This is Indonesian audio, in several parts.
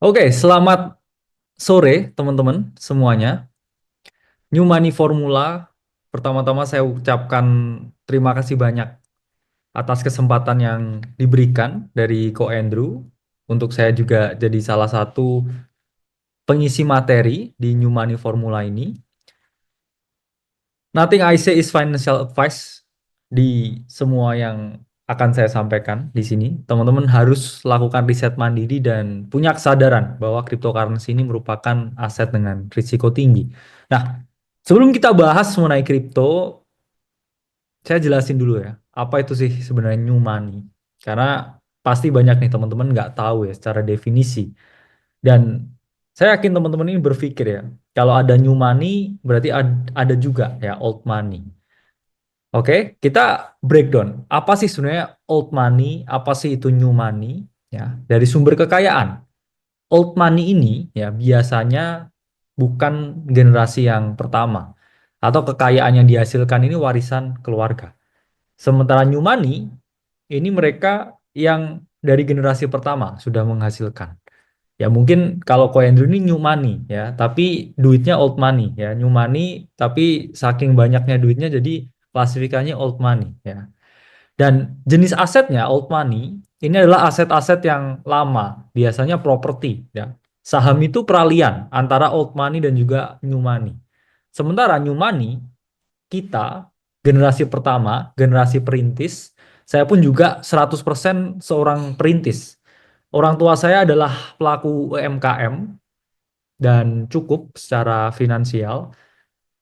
Oke, selamat sore teman-teman semuanya. New Money Formula, pertama-tama saya ucapkan terima kasih banyak atas kesempatan yang diberikan dari Ko Andrew untuk saya juga jadi salah satu pengisi materi di New Money Formula ini. Nothing I say is financial advice di semua yang akan saya sampaikan di sini. Teman-teman harus lakukan riset mandiri dan punya kesadaran bahwa cryptocurrency ini merupakan aset dengan risiko tinggi. Nah, sebelum kita bahas mengenai kripto, saya jelasin dulu ya, apa itu sih sebenarnya new money? Karena pasti banyak nih teman-teman nggak tahu ya secara definisi. Dan saya yakin teman-teman ini berpikir ya, kalau ada new money berarti ada juga ya old money. Oke, kita breakdown. Apa sih sebenarnya old money? Apa sih itu new money? Ya, dari sumber kekayaan. Old money ini ya biasanya bukan generasi yang pertama atau kekayaan yang dihasilkan ini warisan keluarga. Sementara new money ini mereka yang dari generasi pertama sudah menghasilkan. Ya mungkin kalau Ko Andrew ini new money ya, tapi duitnya old money ya. New money tapi saking banyaknya duitnya jadi klasifikasinya old money ya. Dan jenis asetnya old money ini adalah aset-aset yang lama, biasanya properti ya. Saham itu peralihan antara old money dan juga new money. Sementara new money kita generasi pertama, generasi perintis, saya pun juga 100% seorang perintis. Orang tua saya adalah pelaku UMKM dan cukup secara finansial.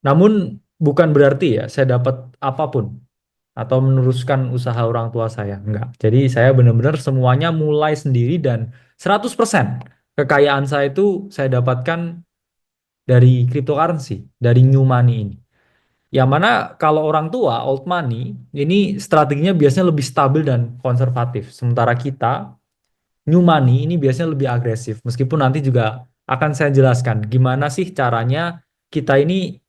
Namun bukan berarti ya saya dapat apapun atau meneruskan usaha orang tua saya. Enggak. Jadi saya benar-benar semuanya mulai sendiri dan 100% kekayaan saya itu saya dapatkan dari cryptocurrency, dari new money ini. Yang mana kalau orang tua, old money, ini strateginya biasanya lebih stabil dan konservatif. Sementara kita, new money, ini biasanya lebih agresif. Meskipun nanti juga akan saya jelaskan gimana sih caranya kita ini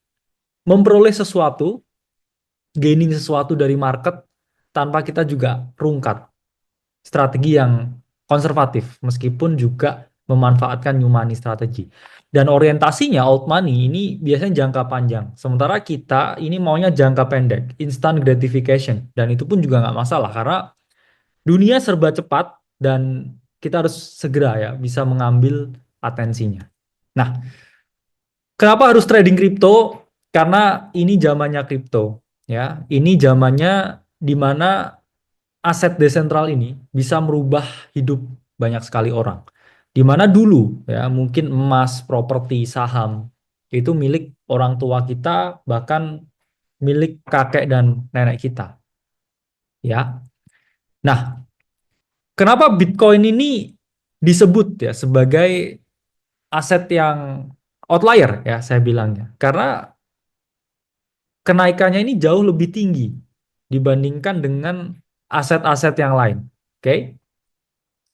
memperoleh sesuatu, gaining sesuatu dari market tanpa kita juga rungkat. Strategi yang konservatif, meskipun juga memanfaatkan new money strategi. Dan orientasinya old money ini biasanya jangka panjang. Sementara kita ini maunya jangka pendek, instant gratification. Dan itu pun juga nggak masalah karena dunia serba cepat dan kita harus segera ya bisa mengambil atensinya. Nah, kenapa harus trading kripto? Karena ini zamannya kripto, ya. Ini zamannya di mana aset desentral ini bisa merubah hidup banyak sekali orang. Di mana dulu ya mungkin emas, properti, saham itu milik orang tua kita bahkan milik kakek dan nenek kita, ya. Nah, kenapa Bitcoin ini disebut ya sebagai aset yang outlier ya saya bilangnya? Karena kenaikannya ini jauh lebih tinggi dibandingkan dengan aset-aset yang lain. Oke?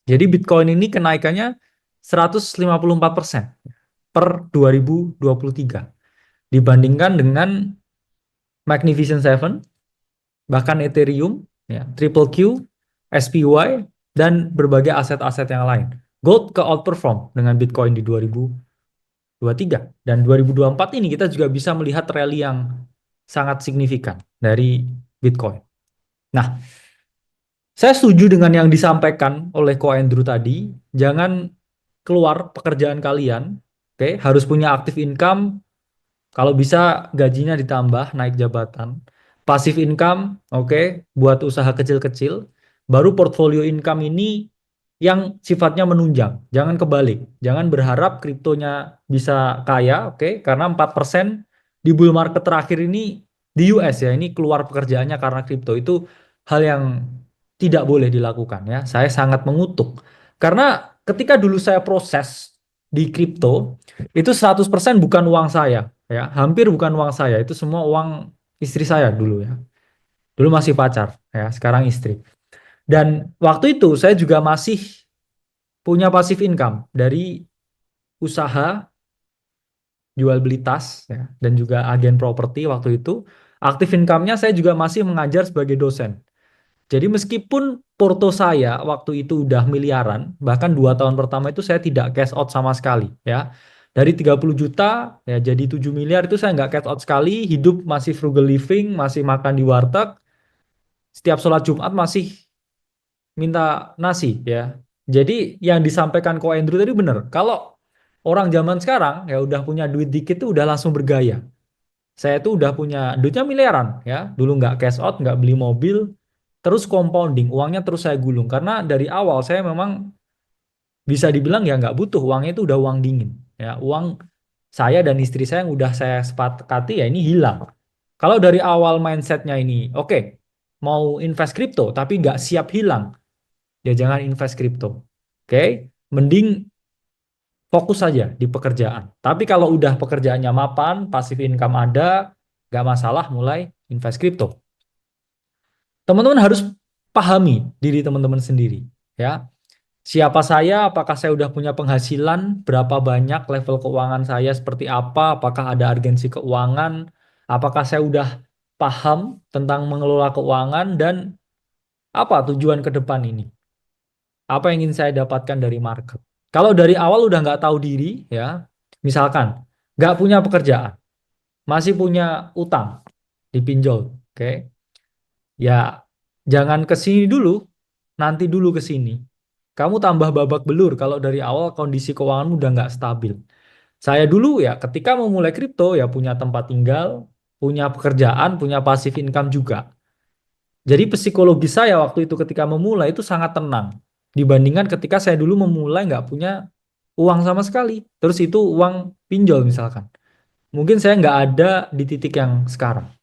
Jadi Bitcoin ini kenaikannya 154% per 2023 dibandingkan dengan Magnificent Seven, bahkan Ethereum, ya, Triple Q, SPY, dan berbagai aset-aset yang lain. Gold ke outperform dengan Bitcoin di 2023 dan 2024 ini kita juga bisa melihat rally yang sangat signifikan dari Bitcoin. Nah, saya setuju dengan yang disampaikan oleh Ko Andrew tadi. Jangan keluar pekerjaan kalian, oke, harus punya active income. Kalau bisa gajinya ditambah, naik jabatan. Passive income, oke, buat usaha kecil-kecil. Baru portfolio income ini yang sifatnya menunjang. Jangan kebalik. Jangan berharap kriptonya bisa kaya, oke, karena 4% di bull market terakhir ini di US ya, ini keluar pekerjaannya karena kripto. Itu hal yang tidak boleh dilakukan ya. Saya sangat mengutuk. Karena ketika dulu saya proses di kripto, itu 100% bukan uang saya ya, hampir bukan uang saya, itu semua uang istri saya dulu ya. Dulu masih pacar ya, sekarang istri. Dan waktu itu saya juga masih punya passive income dari usaha jual beli tas ya, dan juga agen properti waktu itu. Active income-nya saya juga masih mengajar sebagai dosen. Jadi meskipun porto saya waktu itu udah miliaran, bahkan 2 tahun pertama itu saya tidak cash out sama sekali ya. Dari 30 juta ya jadi 7 miliar itu saya nggak cash out sekali, hidup masih frugal living, masih makan di warteg, setiap sholat Jumat masih minta nasi ya. Jadi yang disampaikan Ko Andrew tadi benar. Kalau orang zaman sekarang ya udah punya duit dikit tuh udah langsung bergaya. Saya tuh udah punya duitnya miliaran ya. Dulu nggak cash out, nggak beli mobil, terus compounding, uangnya terus saya gulung. Karena dari awal saya memang bisa dibilang ya nggak butuh, uangnya itu udah uang dingin. Ya, uang saya dan istri saya yang udah saya sepakati ya ini hilang. Kalau dari awal mindsetnya ini, oke, mau invest kripto tapi nggak siap hilang, ya jangan invest kripto. Oke, mending fokus saja di pekerjaan. Tapi kalau udah pekerjaannya mapan, passive income ada, nggak masalah mulai invest kripto. Teman-teman harus pahami diri teman-teman sendiri. Ya, siapa saya, apakah saya udah punya penghasilan, berapa banyak level keuangan saya seperti apa, apakah ada urgensi keuangan, apakah saya udah paham tentang mengelola keuangan dan apa tujuan ke depan ini. Apa yang ingin saya dapatkan dari market. Kalau dari awal udah nggak tahu diri, ya, misalkan nggak punya pekerjaan, masih punya utang, dipinjol, oke, ya jangan ke sini dulu, nanti dulu ke sini. Kamu tambah babak belur kalau dari awal kondisi keuanganmu udah nggak stabil. Saya dulu ya ketika memulai kripto ya punya tempat tinggal, punya pekerjaan, punya passive income juga. Jadi psikologi saya waktu itu ketika memulai itu sangat tenang dibandingkan ketika saya dulu memulai nggak punya uang sama sekali. Terus itu uang pinjol misalkan. Mungkin saya nggak ada di titik yang sekarang.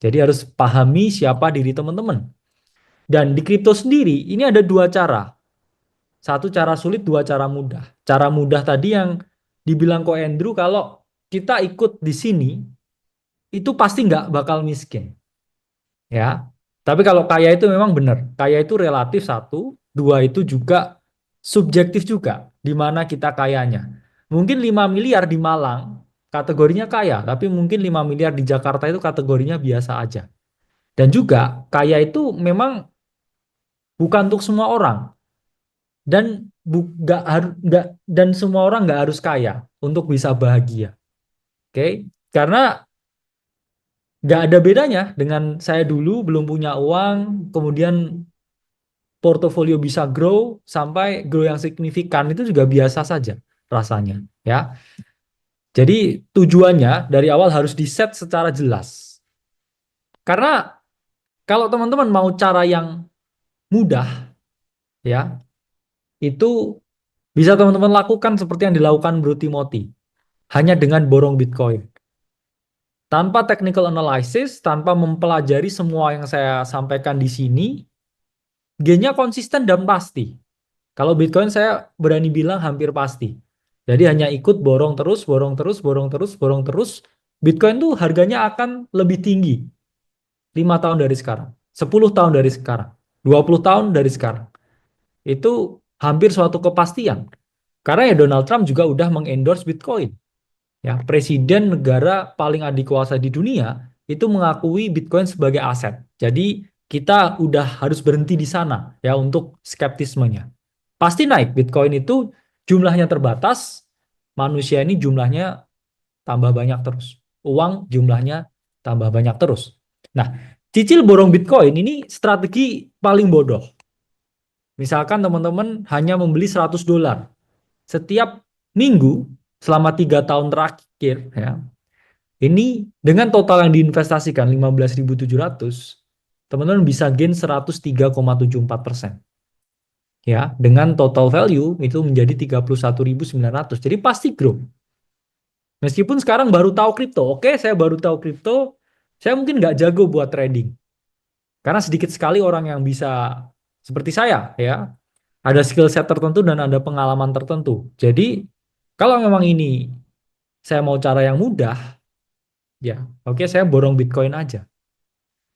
Jadi harus pahami siapa diri teman-teman. Dan di kripto sendiri ini ada dua cara. Satu cara sulit, dua cara mudah. Cara mudah tadi yang dibilang Ko Andrew kalau kita ikut di sini itu pasti nggak bakal miskin. Ya. Tapi kalau kaya itu memang benar. Kaya itu relatif satu, dua itu juga subjektif juga di mana kita kayanya. Mungkin 5 miliar di Malang kategorinya kaya, tapi mungkin 5 miliar di Jakarta itu kategorinya biasa aja. Dan juga kaya itu memang bukan untuk semua orang dan nggak harus nggak dan semua orang nggak harus kaya untuk bisa bahagia. Oke? Karena nggak ada bedanya dengan saya dulu belum punya uang, kemudian portofolio bisa grow sampai grow yang signifikan itu juga biasa saja rasanya ya. Jadi tujuannya dari awal harus di set secara jelas. Karena kalau teman-teman mau cara yang mudah ya, itu bisa teman-teman lakukan seperti yang dilakukan Bro Timothy, hanya dengan borong Bitcoin. Tanpa technical analysis, tanpa mempelajari semua yang saya sampaikan di sini, gainnya konsisten dan pasti. Kalau Bitcoin saya berani bilang hampir pasti. Jadi hanya ikut borong terus, borong terus, borong terus, borong terus. Bitcoin tuh harganya akan lebih tinggi 5 tahun dari sekarang, 10 tahun dari sekarang, 20 tahun dari sekarang. Itu hampir suatu kepastian. Karena ya Donald Trump juga udah mengendorse Bitcoin. Ya, presiden negara paling adikuasa di dunia itu mengakui Bitcoin sebagai aset. Jadi kita udah harus berhenti di sana ya untuk skeptismenya. Pasti naik. Bitcoin itu jumlahnya terbatas, manusia ini jumlahnya tambah banyak terus. Uang jumlahnya tambah banyak terus. Nah, cicil borong Bitcoin ini strategi paling bodoh. Misalkan teman-teman hanya membeli $100 setiap minggu selama 3 tahun terakhir ya. Ini dengan total yang diinvestasikan 15.700, teman-teman bisa gain 103,74%. Ya, dengan total value itu menjadi 31.900. Jadi pasti grow. Meskipun sekarang baru tahu kripto, oke, saya baru tahu kripto, saya mungkin nggak jago buat trading. Karena sedikit sekali orang yang bisa seperti saya, ya. Ada skill set tertentu dan ada pengalaman tertentu. Jadi, kalau memang ini saya mau cara yang mudah, ya, oke, saya borong Bitcoin aja.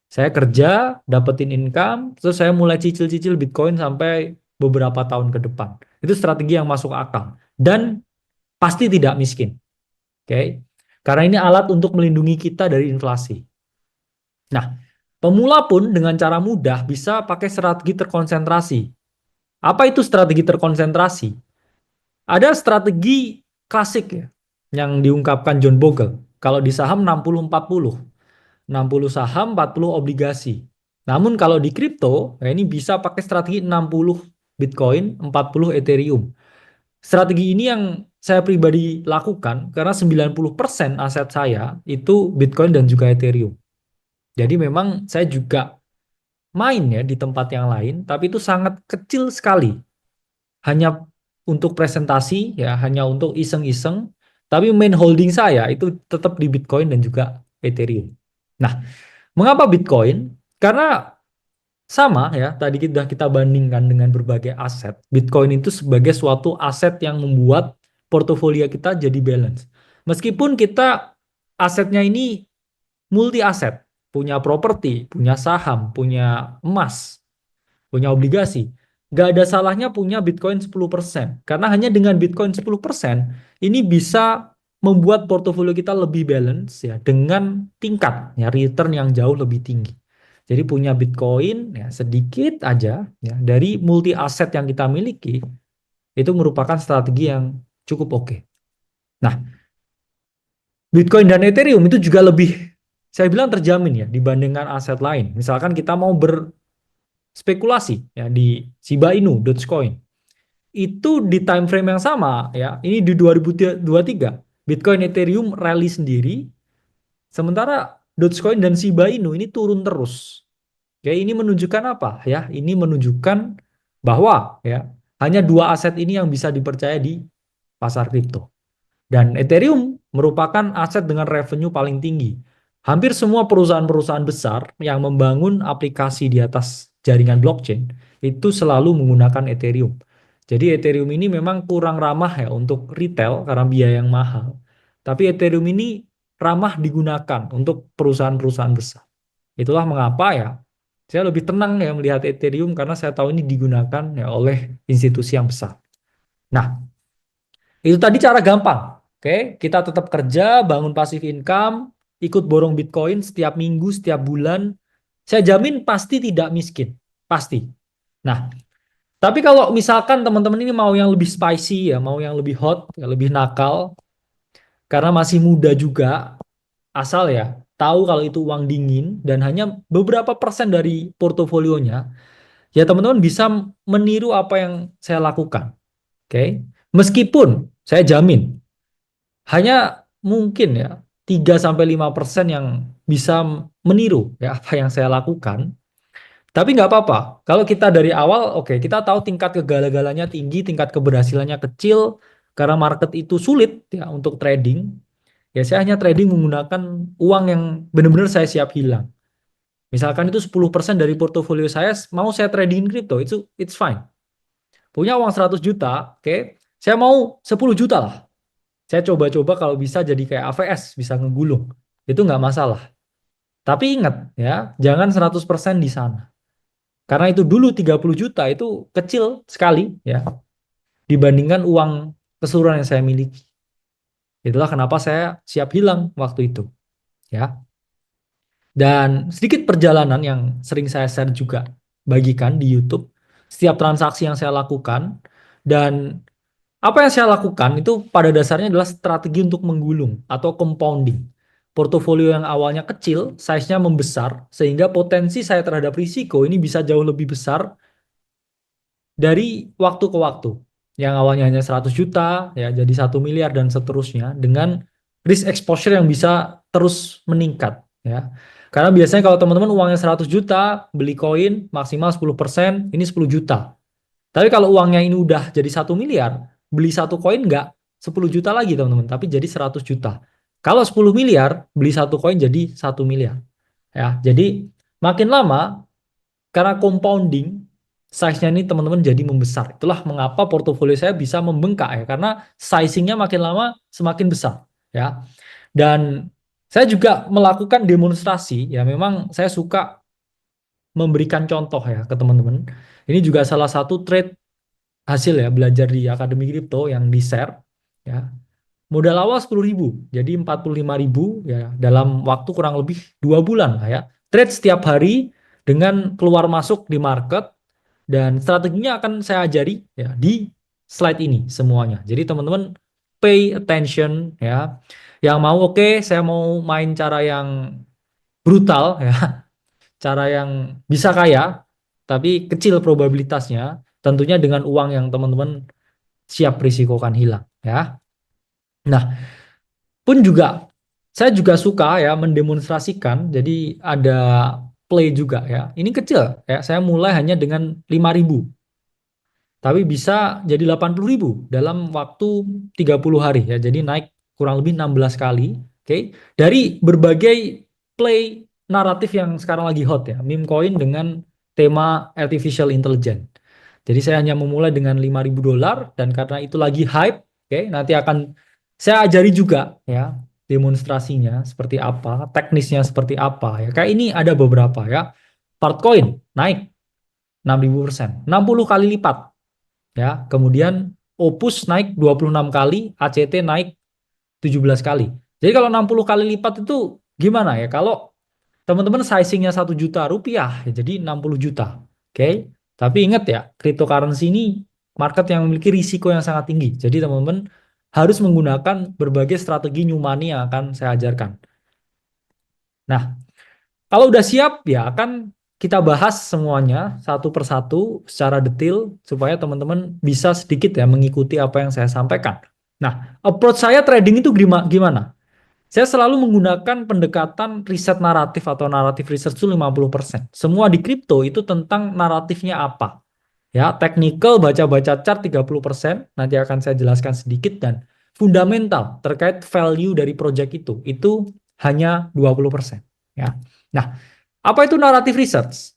Saya kerja, dapetin income, terus saya mulai cicil-cicil Bitcoin sampai beberapa tahun ke depan. Itu strategi yang masuk akal. Dan pasti tidak miskin. Oke. Karena ini alat untuk melindungi kita dari inflasi. Nah, Pemula pun dengan cara mudah bisa pakai strategi terkonsentrasi. Apa itu strategi terkonsentrasi? Ada strategi klasik ya, yang diungkapkan John Bogle. Kalau di saham 60-40. 60 saham, 40 obligasi. Namun kalau di kripto, ya ini bisa pakai strategi 60 Bitcoin, 40 Ethereum. Strategi ini yang saya pribadi lakukan karena 90% aset saya itu Bitcoin dan juga Ethereum. Jadi memang saya juga main ya di tempat yang lain, tapi itu sangat kecil sekali. Hanya untuk presentasi ya, hanya untuk iseng-iseng, tapi main holding saya itu tetap di Bitcoin dan juga Ethereum. Nah, mengapa Bitcoin? Karena sama ya, tadi kita bandingkan dengan berbagai aset. Bitcoin itu sebagai suatu aset yang membuat portofolio kita jadi balance. Meskipun kita asetnya ini multi aset, punya properti, punya saham, punya emas, punya obligasi. Gak ada salahnya punya Bitcoin 10%. Karena hanya dengan Bitcoin 10%, ini bisa membuat portofolio kita lebih balance ya dengan tingkat ya return yang jauh lebih tinggi. Jadi punya Bitcoin ya sedikit aja ya dari multi aset yang kita miliki itu merupakan strategi yang cukup oke. Nah, Bitcoin dan Ethereum itu juga lebih saya bilang terjamin ya dibandingkan aset lain. Misalkan kita mau berspekulasi ya di Shiba Inu, Dogecoin. Itu di time frame yang sama ya. Ini di 2023 Bitcoin Ethereum rally sendiri, sementara Dogecoin dan Shiba Inu ini turun terus. Ya, ini menunjukkan apa ya? Ini menunjukkan bahwa ya hanya dua aset ini yang bisa dipercaya di pasar kripto. Dan Ethereum merupakan aset dengan revenue paling tinggi. Hampir semua perusahaan-perusahaan besar yang membangun aplikasi di atas jaringan blockchain itu selalu menggunakan Ethereum. Jadi Ethereum ini memang kurang ramah ya untuk retail karena biaya yang mahal. Tapi Ethereum ini ramah digunakan untuk perusahaan-perusahaan besar. Itulah mengapa ya saya lebih tenang ya melihat Ethereum karena saya tahu ini digunakan ya oleh institusi yang besar. Nah, itu tadi cara gampang. Oke, kita tetap kerja, bangun passive income, ikut borong Bitcoin setiap minggu, setiap bulan. Saya jamin pasti tidak miskin. Pasti. Nah, tapi kalau misalkan teman-teman ini mau yang lebih spicy ya, mau yang lebih hot, ya lebih nakal, karena masih muda juga, asal ya tahu kalau itu uang dingin dan hanya beberapa persen dari portofolionya, ya teman-teman bisa meniru apa yang saya lakukan. Oke. Meskipun saya jamin hanya mungkin ya 3-5% yang bisa meniru ya apa yang saya lakukan. Tapi nggak apa-apa. Kalau kita dari awal, oke, kita tahu tingkat kegagalannya tinggi, tingkat keberhasilannya kecil, karena market itu sulit ya untuk trading. Ya saya hanya trading menggunakan uang yang benar-benar saya siap hilang. Misalkan itu 10% dari portofolio saya, mau saya trading crypto, itu it's fine. Punya uang 100 juta, oke, saya mau 10 juta lah. Saya coba-coba kalau bisa jadi kayak AVS, bisa ngegulung. Itu nggak masalah. Tapi ingat ya, jangan 100% di sana. Karena itu dulu 30 juta itu kecil sekali ya dibandingkan uang keseluruhan yang saya miliki. Itulah kenapa saya siap hilang waktu itu ya. Dan sedikit perjalanan yang sering saya share juga bagikan di YouTube setiap transaksi yang saya lakukan, dan apa yang saya lakukan itu pada dasarnya adalah strategi untuk menggulung atau compounding. Portofolio yang awalnya kecil, size-nya membesar, sehingga potensi saya terhadap risiko ini bisa jauh lebih besar dari waktu ke waktu. Yang awalnya hanya 100 juta, ya jadi 1 miliar dan seterusnya, dengan risk exposure yang bisa terus meningkat. Ya. Karena biasanya kalau teman-teman uangnya 100 juta, beli koin maksimal 10%, ini 10 juta. Tapi kalau uangnya ini udah jadi 1 miliar, beli satu koin nggak 10 juta lagi teman-teman, tapi jadi 100 juta. Kalau 10 miliar, beli satu koin jadi 1 miliar. Ya, jadi makin lama karena compounding size-nya ini teman-teman jadi membesar. Itulah mengapa portofolio saya bisa membengkak ya, karena sizing-nya makin lama semakin besar ya. Dan saya juga melakukan demonstrasi ya, memang saya suka memberikan contoh ya ke teman-teman. Ini juga salah satu trade hasil ya belajar di Akademi Kripto yang di-share ya. Modal awal 10.000, jadi 45.000 ya dalam waktu kurang lebih 2 bulan lah ya. trade setiap hari dengan keluar masuk di market, dan strateginya akan saya ajari ya di slide ini semuanya. Jadi teman-teman pay attention ya. Yang mau oke, saya mau main cara yang brutal ya, cara yang bisa kaya tapi kecil probabilitasnya, tentunya dengan uang yang teman-teman siap risikokan hilang ya. Nah, pun juga saya juga suka ya mendemonstrasikan. Jadi ada play juga ya. Ini kecil ya. Saya mulai hanya dengan 5.000, tapi bisa jadi 80.000 dalam waktu 30 hari ya. Jadi naik kurang lebih 16 kali. Oke. Dari berbagai play naratif yang sekarang lagi hot ya. Meme coin dengan tema artificial intelligence. Jadi saya hanya memulai dengan 5.000 dolar, dan karena itu lagi hype, oke, nanti akan saya ajari juga ya demonstrasinya seperti apa, teknisnya seperti apa ya. Kayak ini ada beberapa ya. Partcoin naik 6.000%, 60 kali lipat ya. Kemudian Opus naik 26 kali, ACT naik 17 kali. Jadi kalau 60 kali lipat itu gimana ya? Kalau teman-teman sizingnya 1 juta rupiah, ya jadi 60 juta. Oke. Tapi ingat ya, cryptocurrency ini market yang memiliki risiko yang sangat tinggi. Jadi teman-teman harus menggunakan berbagai strategi new money yang akan saya ajarkan. Nah, kalau udah siap ya akan kita bahas semuanya satu persatu secara detail supaya teman-teman bisa sedikit ya mengikuti apa yang saya sampaikan. Nah, approach saya trading itu gimana? Saya selalu menggunakan pendekatan riset naratif atau naratif research itu 50%. Semua di kripto itu tentang naratifnya apa. Ya, technical baca-baca chart 30%, nanti akan saya jelaskan sedikit, dan fundamental terkait value dari project itu hanya 20%. Ya. Nah, apa itu naratif research?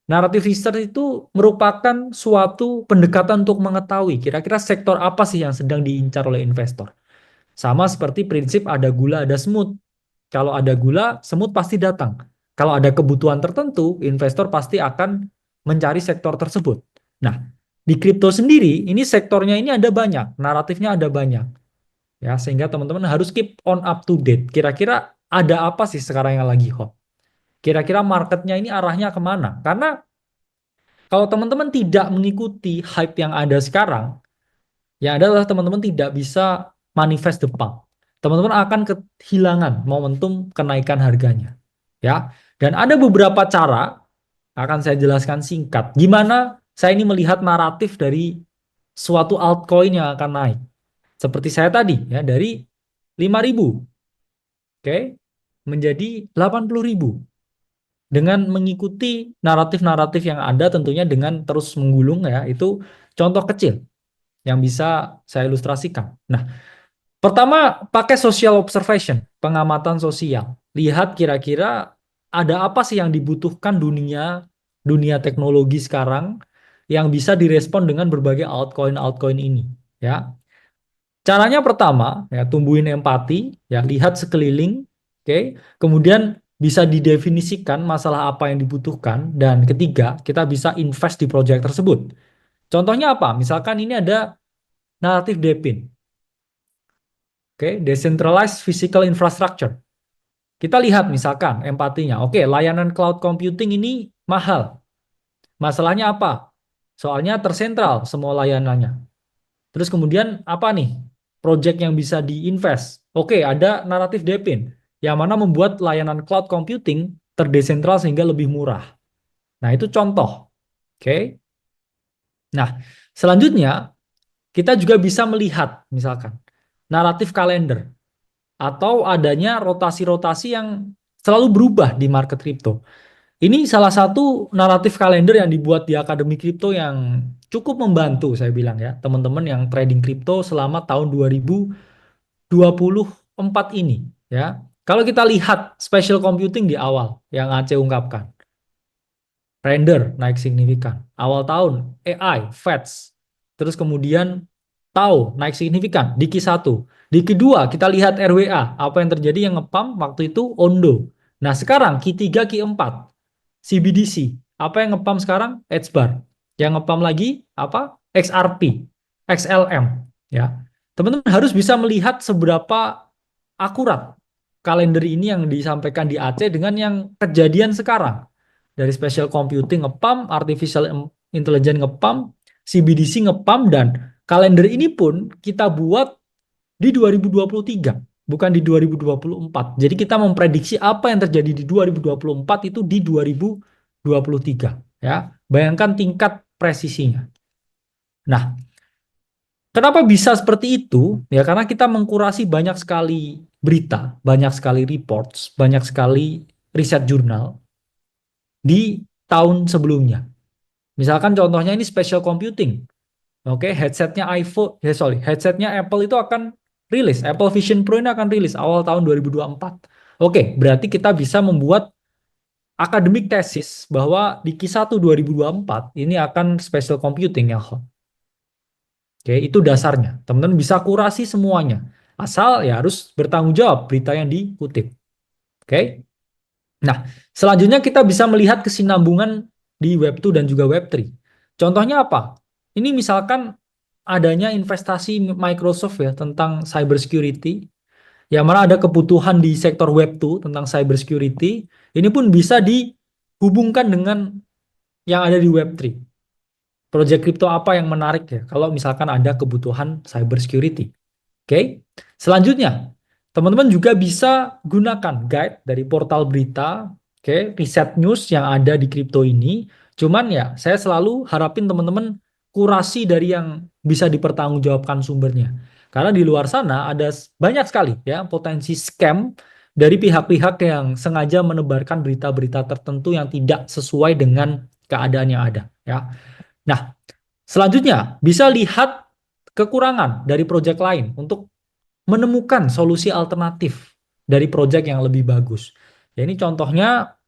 Naratif research itu merupakan suatu pendekatan untuk mengetahui kira-kira sektor apa sih yang sedang diincar oleh investor. Sama seperti prinsip ada gula, ada semut. Kalau ada gula, semut pasti datang. Kalau ada kebutuhan tertentu, investor pasti akan mencari sektor tersebut. Nah, di kripto sendiri, ini sektornya ini ada banyak, naratifnya ada banyak. Ya, sehingga teman-teman harus keep on up to date. Kira-kira ada apa sih sekarang yang lagi hot? Kira-kira marketnya ini arahnya kemana? Karena kalau teman-teman tidak mengikuti hype yang ada sekarang, yang ada adalah teman-teman tidak bisa manifest the pump. Teman-teman akan kehilangan momentum kenaikan harganya. Ya. Dan ada beberapa cara akan saya jelaskan singkat. Gimana saya ini melihat naratif dari suatu altcoin yang akan naik. Seperti saya tadi ya, dari 5.000, oke, menjadi 80.000 dengan mengikuti naratif-naratif yang ada, tentunya dengan terus menggulung ya. Itu contoh kecil yang bisa saya ilustrasikan. Nah, pertama, pakai social observation, pengamatan sosial. Lihat kira-kira ada apa sih yang dibutuhkan dunia dunia teknologi sekarang yang bisa direspon dengan berbagai altcoin-altcoin ini, ya. Caranya pertama, ya tumbuhin empati, ya lihat sekeliling, oke. Kemudian bisa didefinisikan masalah apa yang dibutuhkan, dan ketiga, kita bisa invest di proyek tersebut. Contohnya apa? Misalkan ini ada naratif DePIN. Oke, decentralized physical infrastructure. Kita lihat misalkan empatinya. Oke, layanan cloud computing ini mahal. Masalahnya apa? Soalnya tersentral semua layanannya. Terus kemudian apa nih? Project yang bisa diinvest. Oke, ada naratif DePIN yang mana membuat layanan cloud computing terdesentral sehingga lebih murah. Nah, itu contoh. Oke. Nah, selanjutnya kita juga bisa melihat misalkan naratif kalender, atau adanya rotasi-rotasi yang selalu berubah di market kripto. Ini salah satu naratif kalender yang dibuat di Akademi Kripto yang cukup membantu, saya bilang ya, teman-teman yang trading kripto selama tahun 2024 ini ya. Kalau kita lihat special computing di awal yang Aceh ungkapkan, render naik signifikan. Awal tahun AI, FEDS. Terus kemudian tahu naik signifikan di Q1. Di Q2 kita lihat RWA, apa yang terjadi yang ngepump waktu itu Ondo. Nah, sekarang Q3, Q4 CBDC. Apa yang ngepump sekarang? Edgebar. Yang ngepump lagi apa? XRP, XLM ya. Teman-teman harus bisa melihat seberapa akurat kalender ini yang disampaikan di AC dengan yang kejadian sekarang. Dari special computing ngepump, artificial intelligence ngepump, CBDC ngepump, dan kalender ini pun kita buat di 2023, bukan di 2024. Jadi kita memprediksi apa yang terjadi di 2024 itu di 2023. Ya, bayangkan tingkat presisinya. Nah, kenapa bisa seperti itu? Ya, karena kita mengkurasi banyak sekali berita, banyak sekali reports, banyak sekali riset jurnal di tahun sebelumnya. Misalkan contohnya ini special computing. Oke, headsetnya iPhone, headsetnya Apple itu akan rilis. Apple Vision Pro ini akan rilis awal tahun 2024. Oke, berarti kita bisa membuat akademik tesis bahwa di Q1 2024 ini akan special computing yang hot. Oke, itu dasarnya. Teman-teman bisa kurasi semuanya. Asal ya harus bertanggung jawab berita yang dikutip. Oke. Nah, selanjutnya kita bisa melihat kesinambungan di Web2 dan juga Web3. Contohnya apa? Ini misalkan adanya investasi Microsoft ya tentang cybersecurity, yang mana ada kebutuhan di sektor Web2 tentang cybersecurity, ini pun bisa dihubungkan dengan yang ada di Web3. Proyek kripto apa yang menarik ya kalau misalkan ada kebutuhan cybersecurity. Oke. Selanjutnya, teman-teman juga bisa gunakan guide dari portal berita, oke, riset news yang ada di kripto ini. Cuman ya, saya selalu harapin teman-teman kurasi dari yang bisa dipertanggungjawabkan sumbernya. Karena di luar sana ada banyak sekali ya potensi scam dari pihak-pihak yang sengaja menebarkan berita-berita tertentu yang tidak sesuai dengan keadaan yang ada ya. Nah, selanjutnya bisa lihat kekurangan dari proyek lain untuk menemukan solusi alternatif dari proyek yang lebih bagus. Ya, ini contohnya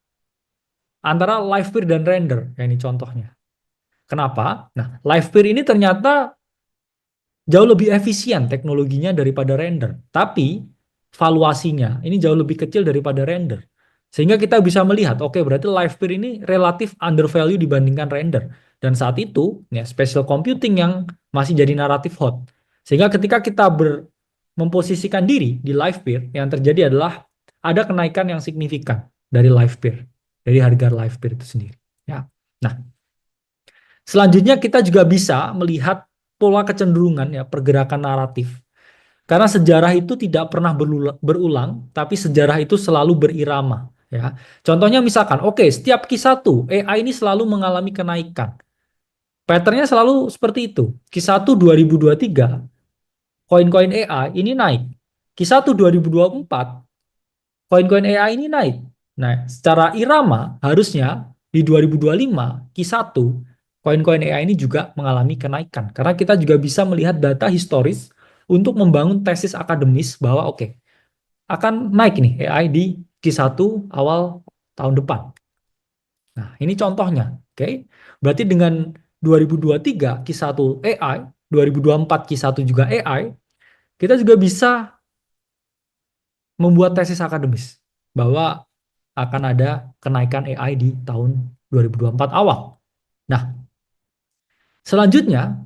antara Livepeer dan Render. Ya, ini contohnya. Kenapa? Nah, Livepeer ini ternyata jauh lebih efisien teknologinya daripada Render. Tapi valuasinya ini jauh lebih kecil daripada Render. Sehingga kita bisa melihat, oke, berarti Livepeer ini relatif undervalue dibandingkan Render. Dan saat itu, ya, spatial computing yang masih jadi naratif hot. Sehingga ketika kita memposisikan diri di Livepeer, yang terjadi adalah ada kenaikan yang signifikan dari Livepeer, dari harga Livepeer itu sendiri. Ya. Nah, selanjutnya kita juga bisa melihat pola kecenderungan ya pergerakan naratif. Karena sejarah itu tidak pernah berulang, tapi sejarah itu selalu berirama. Ya. Contohnya misalkan, oke, setiap Q1 AI ini selalu mengalami kenaikan. Patternnya selalu seperti itu. Q1 2023, koin-koin AI ini naik. Q1 2024, koin-koin AI ini naik. Nah, secara irama harusnya di 2025 Q1 koin-koin AI ini juga mengalami kenaikan karena kita juga bisa melihat data historis untuk membangun tesis akademis bahwa oke, akan naik nih AI di Q1 awal tahun depan. Nah, ini contohnya, oke. Berarti dengan 2023 Q1 AI, 2024 Q1 juga AI, kita juga bisa membuat tesis akademis bahwa akan ada kenaikan AI di tahun 2024 awal. Nah, selanjutnya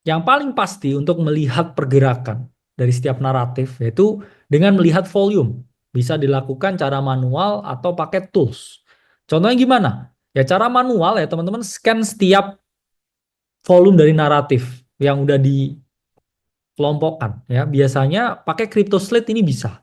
yang paling pasti untuk melihat pergerakan dari setiap naratif yaitu dengan melihat volume. Bisa dilakukan cara manual atau pakai tools. Contohnya gimana? Ya cara manual ya teman-teman scan setiap volume dari naratif yang udah dikelompokkan ya. Biasanya pakai CryptoSlate ini bisa.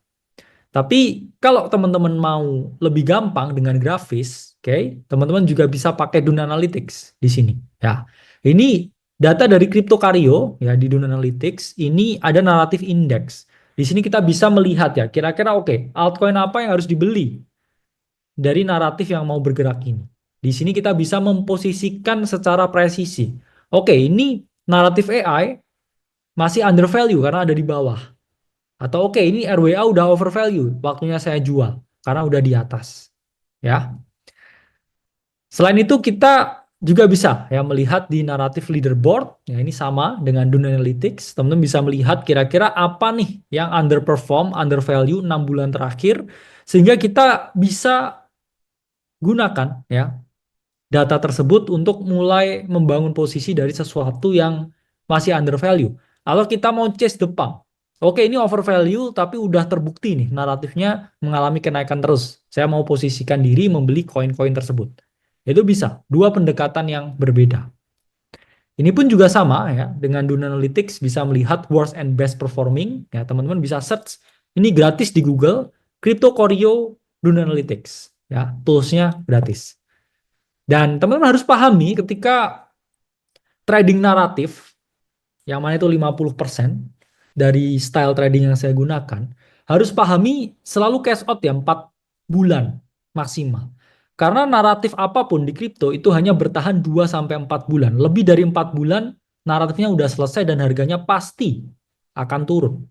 Tapi kalau teman-teman mau lebih gampang dengan grafis, oke, teman-teman juga bisa pakai Dune Analytics di sini. Ya, ini data dari Cryptocario ya di Dune Analytics. Ini ada naratif index. Di sini kita bisa melihat ya, kira-kira oke, altcoin apa yang harus dibeli dari naratif yang mau bergerak ini. Di sini kita bisa memposisikan secara presisi. Oke, ini naratif AI masih undervalue karena ada di bawah. Atau oke, ini RWA udah overvalue, waktunya saya jual karena udah di atas. Ya. Selain itu kita juga bisa ya melihat di naratif leaderboard. Ya ini sama dengan Dune Analytics. Teman-teman bisa melihat kira-kira apa nih yang underperform, undervalue 6 bulan terakhir sehingga kita bisa gunakan ya data tersebut untuk mulai membangun posisi dari sesuatu yang masih undervalue. Kalau kita mau chase the pump, Oke, ini overvalue tapi udah terbukti nih naratifnya mengalami kenaikan terus. Saya mau posisikan diri membeli koin-koin tersebut. Itu bisa, dua pendekatan yang berbeda. Ini pun juga sama ya, dengan Duna Analytics bisa melihat worst and best performing. Ya, teman-teman bisa search, ini gratis di Google, Crypto Corio Duna Analytics. Ya, toolsnya gratis. Dan teman-teman harus pahami ketika trading naratif, yang mana itu 50% dari style trading yang saya gunakan, harus pahami selalu cash out ya 4 bulan maksimal. Karena naratif apapun di kripto itu hanya bertahan 2 sampai 4 bulan. Lebih dari 4 bulan naratifnya udah selesai dan harganya pasti akan turun.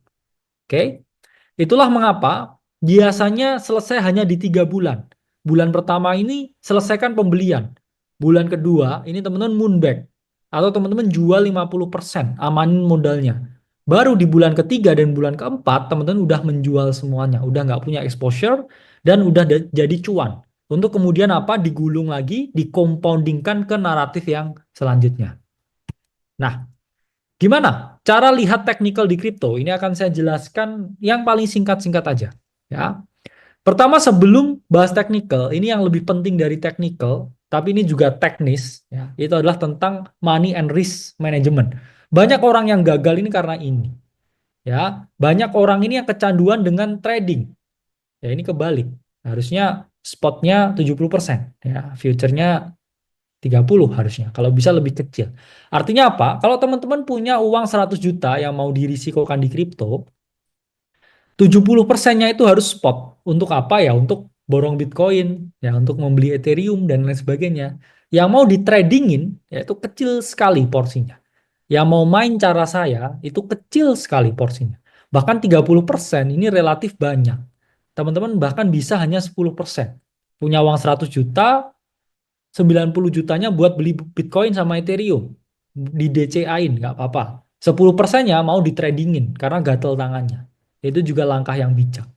Oke? Itulah mengapa biasanya selesai hanya di 3 bulan. Bulan pertama ini selesaikan pembelian. Bulan kedua ini teman-teman moonback. Atau teman-teman jual 50%, amanin modalnya. Baru di bulan ketiga dan bulan keempat, teman-teman udah menjual semuanya. Udah nggak punya exposure dan udah jadi cuan. Untuk kemudian apa? Digulung lagi, dikompondingkan ke naratif yang selanjutnya. Nah, gimana cara lihat teknikal di kripto? Ini akan saya jelaskan yang paling singkat-singkat aja. Ya. Pertama sebelum bahas teknikal, ini yang lebih penting dari teknikal, tapi ini juga teknis. Ya. Itu adalah tentang money and risk management. Banyak orang yang gagal ini karena ini. Ya, banyak orang ini yang kecanduan dengan trading. Ya, ini kebalik. Harusnya spotnya 70%. Ya, future-nya 30 harusnya, kalau bisa lebih kecil. Artinya apa? Kalau teman-teman punya uang 100 juta yang mau dirisikokan di kripto, 70%-nya itu harus spot. Untuk apa ya? Untuk borong Bitcoin, ya untuk membeli Ethereum dan lain sebagainya. Yang mau ditradingin, ya itu kecil sekali porsinya. Yang mau main cara saya, itu kecil sekali porsinya. Bahkan 30% ini relatif banyak. Teman-teman bahkan bisa hanya 10%. Punya uang 100 juta, 90 jutanya buat beli Bitcoin sama Ethereum. Di DCA-in, nggak apa-apa. 10%-nya mau ditradingin karena gatel tangannya. Itu juga langkah yang bijak.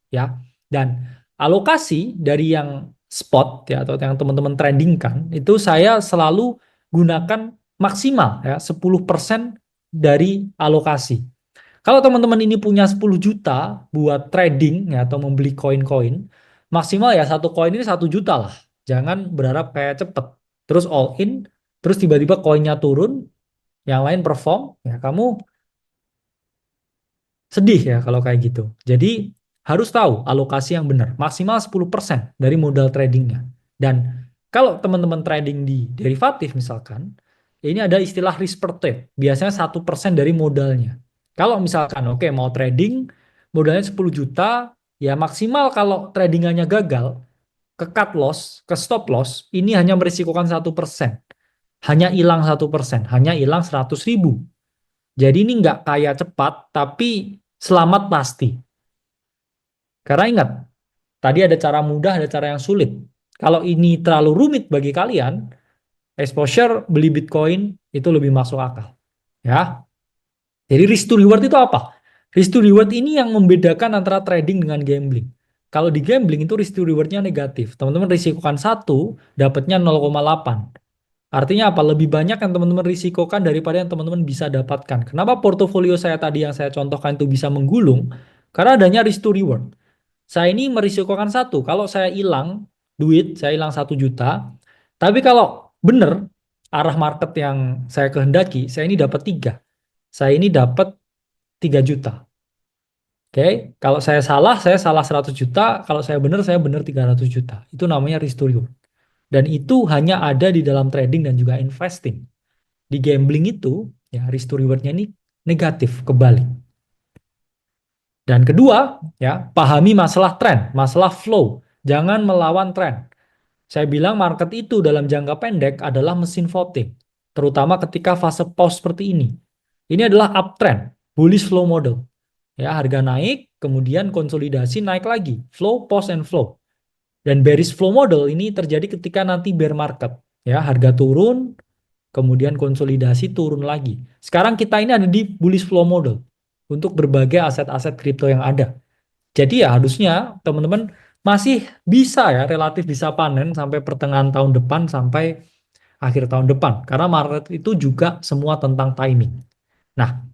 Ya. Dan alokasi dari yang spot ya atau yang teman-teman tradingkan itu saya selalu gunakan maksimal ya 10% dari alokasi. Kalau teman-teman ini punya 10 juta buat trading ya atau membeli koin-koin, maksimal ya satu koin ini 1 juta lah. Jangan berharap kayak cepet. Terus all in, terus tiba-tiba koinnya turun, yang lain perform, ya kamu sedih ya kalau kayak gitu. Jadi harus tahu alokasi yang benar, maksimal 10% dari modal tradingnya. Dan kalau teman-teman trading di derivatif misalkan, ini ada istilah risk per trade. Biasanya 1% dari modalnya. Kalau misalkan oke mau trading, modalnya 10 juta, ya maksimal kalau tradingannya gagal, ke cut loss, ke stop loss, ini hanya merisikokan 1%. Hanya hilang 1%, hanya hilang 100.000. Jadi ini nggak kaya cepat, tapi selamat pasti. Karena ingat, tadi ada cara mudah, ada cara yang sulit. Kalau ini terlalu rumit bagi kalian, exposure beli Bitcoin itu lebih masuk akal. Ya. Jadi risk to reward itu apa? Risk to reward ini yang membedakan antara trading dengan gambling. Kalau di gambling itu risk to rewardnya negatif. Teman-teman risikokan 1, dapatnya 0,8. Artinya apa? Lebih banyak yang teman-teman risikokan daripada yang teman-teman bisa dapatkan. Kenapa portofolio saya tadi yang saya contohkan itu bisa menggulung? Karena adanya risk to reward. Saya ini merisikokan 1. Kalau saya hilang duit, saya hilang 1 juta. Tapi kalau benar arah market yang saya kehendaki, saya ini dapat 3. Saya ini dapat 3 juta. Oke, kalau saya salah 100 juta. Kalau saya benar 300 juta. Itu namanya risk to reward. Dan itu hanya ada di dalam trading dan juga investing. Di gambling itu, ya risk to reward-nya ini negatif, kebalik. Dan kedua, ya pahami masalah tren, masalah flow. Jangan melawan tren. Saya bilang market itu dalam jangka pendek adalah mesin voting. Terutama ketika fase pause seperti ini. Ini adalah uptrend, bullish flow model. Ya, harga naik, kemudian konsolidasi naik lagi. Flow, pause, and flow. Dan bearish flow model ini terjadi ketika nanti bear market. Ya, harga turun, kemudian konsolidasi turun lagi. Sekarang kita ini ada di bullish flow model untuk berbagai aset-aset kripto yang ada. Jadi ya harusnya teman-teman masih bisa ya relatif bisa panen sampai pertengahan tahun depan sampai akhir tahun depan. Karena market itu juga semua tentang timing. Nah,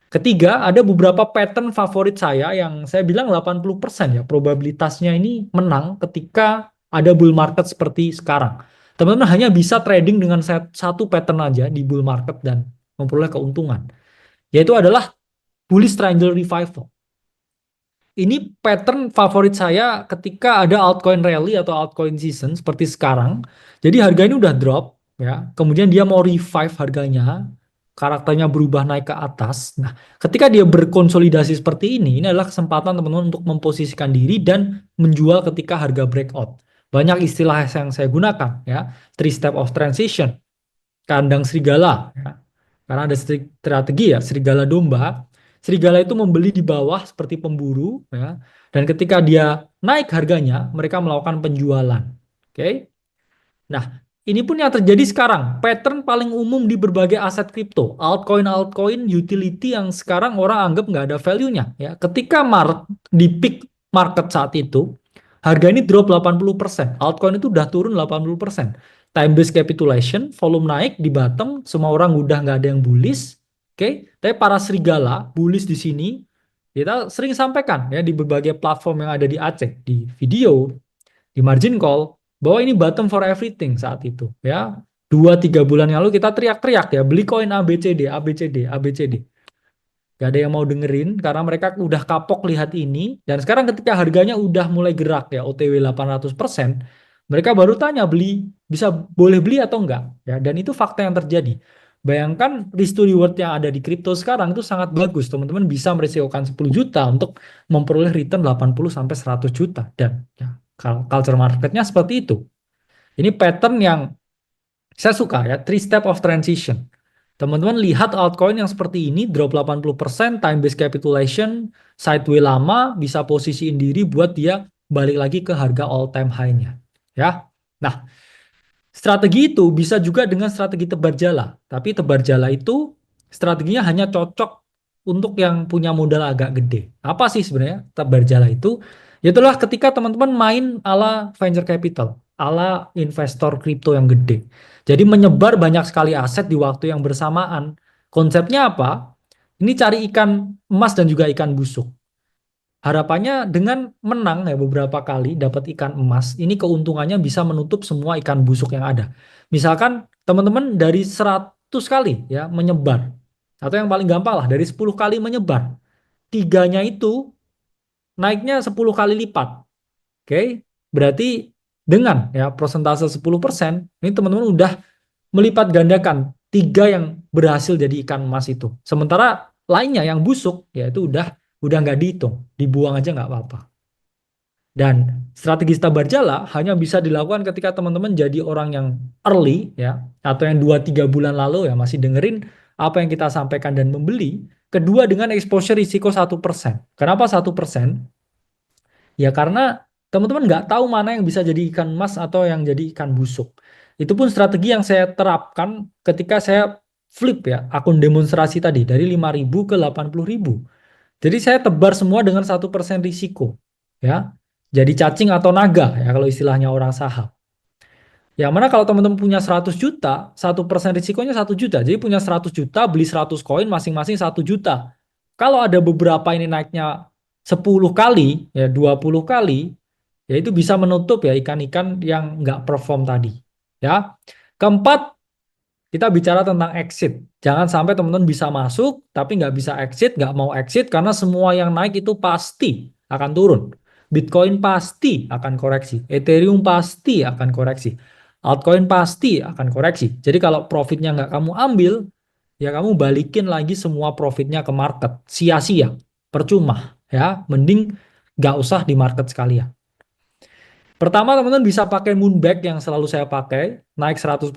Ketiga, ada beberapa pattern favorit saya yang saya bilang 80% ya probabilitasnya ini menang ketika ada bull market seperti sekarang. Teman-teman hanya bisa trading dengan satu pattern aja di bull market dan memperoleh keuntungan, yaitu adalah bullish triangle revival. Ini pattern favorit saya ketika ada altcoin rally atau altcoin season seperti sekarang. Jadi harga ini udah drop ya. Kemudian dia mau revive harganya, karakternya berubah naik ke atas. Nah, ketika dia berkonsolidasi seperti ini adalah kesempatan teman-teman untuk memposisikan diri dan menjual ketika harga breakout. Banyak istilah yang saya gunakan ya. Three step of transition, kandang serigala ya. Karena ada strategi ya, serigala domba. Serigala itu membeli di bawah seperti pemburu ya. Dan ketika dia naik harganya, mereka melakukan penjualan. Oke. Nah, ini pun yang terjadi sekarang. Pattern paling umum di berbagai aset kripto, altcoin-altcoin utility yang sekarang orang anggap nggak ada value-nya ya. Ketika di peak market saat itu, harga ini drop 80%. Altcoin itu udah turun 80%. Time based capitulation, volume naik di bottom, semua orang udah nggak ada yang bullish. Oke, tapi para serigala bullish di sini kita sering sampaikan ya di berbagai platform yang ada di Aceh, di video, di margin call, bahwa ini bottom for everything saat itu ya. 2-3 bulan yang lalu kita teriak-teriak ya, beli koin ABCD, ABCD, ABCD. Gak ada yang mau dengerin karena mereka udah kapok lihat ini. Dan sekarang ketika harganya udah mulai gerak ya, OTW 800%, mereka baru tanya boleh beli atau enggak ya. Dan itu fakta yang terjadi. Bayangkan risk to reward yang ada di kripto sekarang itu sangat bagus. Teman-teman bisa merisikokan 10 juta untuk memperoleh return 80 sampai 100 juta. Dan ya, culture marketnya seperti itu. Ini pattern yang saya suka ya, three step of transition. Teman-teman lihat altcoin yang seperti ini, drop 80%, time based capitulation, sideways lama, bisa posisiin diri buat dia balik lagi ke harga all time high-nya. Ya. Nah, strategi itu bisa juga dengan strategi tebar jala. Tapi tebar jala itu strateginya hanya cocok untuk yang punya modal agak gede. Apa sih sebenarnya tebar jala itu? Itulah ketika teman-teman main ala venture capital, ala investor kripto yang gede. Jadi menyebar banyak sekali aset di waktu yang bersamaan. Konsepnya apa? Ini cari ikan emas dan juga ikan busuk. Harapannya dengan menang ya beberapa kali dapat ikan emas, ini keuntungannya bisa menutup semua ikan busuk yang ada. Misalkan teman-teman dari 100 kali ya menyebar, atau yang paling gampang lah dari 10 kali menyebar, tiganya itu naiknya 10 kali lipat. Oke, berarti dengan ya persentase 10%, ini teman-teman udah melipat gandakan tiga yang berhasil jadi ikan emas itu. Sementara lainnya yang busuk, ya itu udah nggak dihitung, dibuang aja nggak apa-apa. Dan strategi tabar jala hanya bisa dilakukan ketika teman-teman jadi orang yang early ya, atau yang 2-3 bulan lalu ya masih dengerin apa yang kita sampaikan dan membeli. Kedua dengan exposure risiko 1%. Kenapa 1%? Ya karena teman-teman nggak tahu mana yang bisa jadi ikan emas atau yang jadi ikan busuk. Itu pun strategi yang saya terapkan ketika saya flip ya akun demonstrasi tadi dari 5.000 ke 80.000. Jadi saya tebar semua dengan 1% risiko. Ya, jadi cacing atau naga ya kalau istilahnya orang saham. Yang mana kalau teman-teman punya 100 juta, 1% risikonya 1 juta. Jadi punya 100 juta, beli 100 koin masing-masing 1 juta. Kalau ada beberapa ini naiknya 10 kali, ya 20 kali, ya itu bisa menutup ya ikan-ikan yang nggak perform tadi. Ya. Keempat, kita bicara tentang exit. Jangan sampai teman-teman bisa masuk, tapi nggak bisa exit, nggak mau exit, karena semua yang naik itu pasti akan turun. Bitcoin pasti akan koreksi. Ethereum pasti akan koreksi. Altcoin pasti akan koreksi. Jadi kalau profitnya nggak kamu ambil, ya kamu balikin lagi semua profitnya ke market. Sia-sia, percuma. Ya, mending nggak usah di market sekalian. Pertama teman-teman bisa pakai Moonback yang selalu saya pakai. Naik 100%,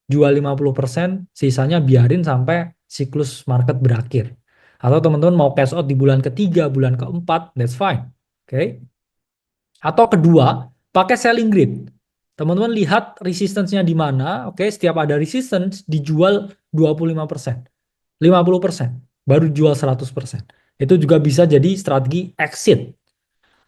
jual 50%, sisanya biarin sampai siklus market berakhir. Atau teman-teman mau cash out di bulan ketiga, bulan keempat, that's fine. Oke. Atau kedua, pakai selling grid. Teman-teman lihat resistance-nya di mana, oke, setiap ada resistance dijual 25%, 50%, baru jual 100%. Itu juga bisa jadi strategi exit.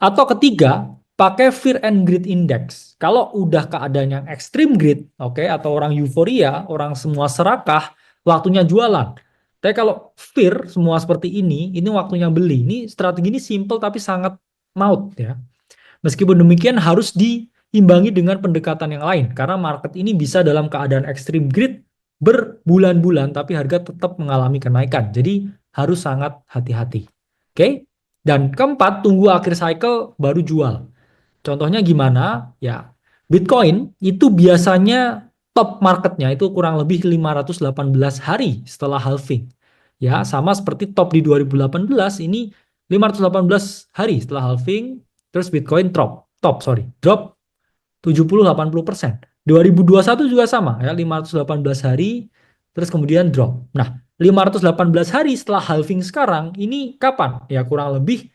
Atau ketiga, pakai fear and greed index. Kalau udah keadaan yang extreme greed, oke, atau orang euforia, orang semua serakah, waktunya jualan. Tapi kalau fear semua seperti ini waktunya beli. Ini strategi ini simple tapi sangat maut ya. Meskipun demikian harus diimbangi dengan pendekatan yang lain karena market ini bisa dalam keadaan extreme greed berbulan-bulan tapi harga tetap mengalami kenaikan. Jadi harus sangat hati-hati. Oke? Dan keempat, tunggu akhir cycle baru jual. Contohnya gimana? Ya, Bitcoin itu biasanya top marketnya itu kurang lebih 518 hari setelah halving. Ya, sama seperti top di 2018 ini 518 hari setelah halving, terus Bitcoin drop 70-80%. 2021 juga sama ya, 518 hari terus kemudian drop. Nah, 518 hari setelah halving sekarang ini kapan? Ya kurang lebih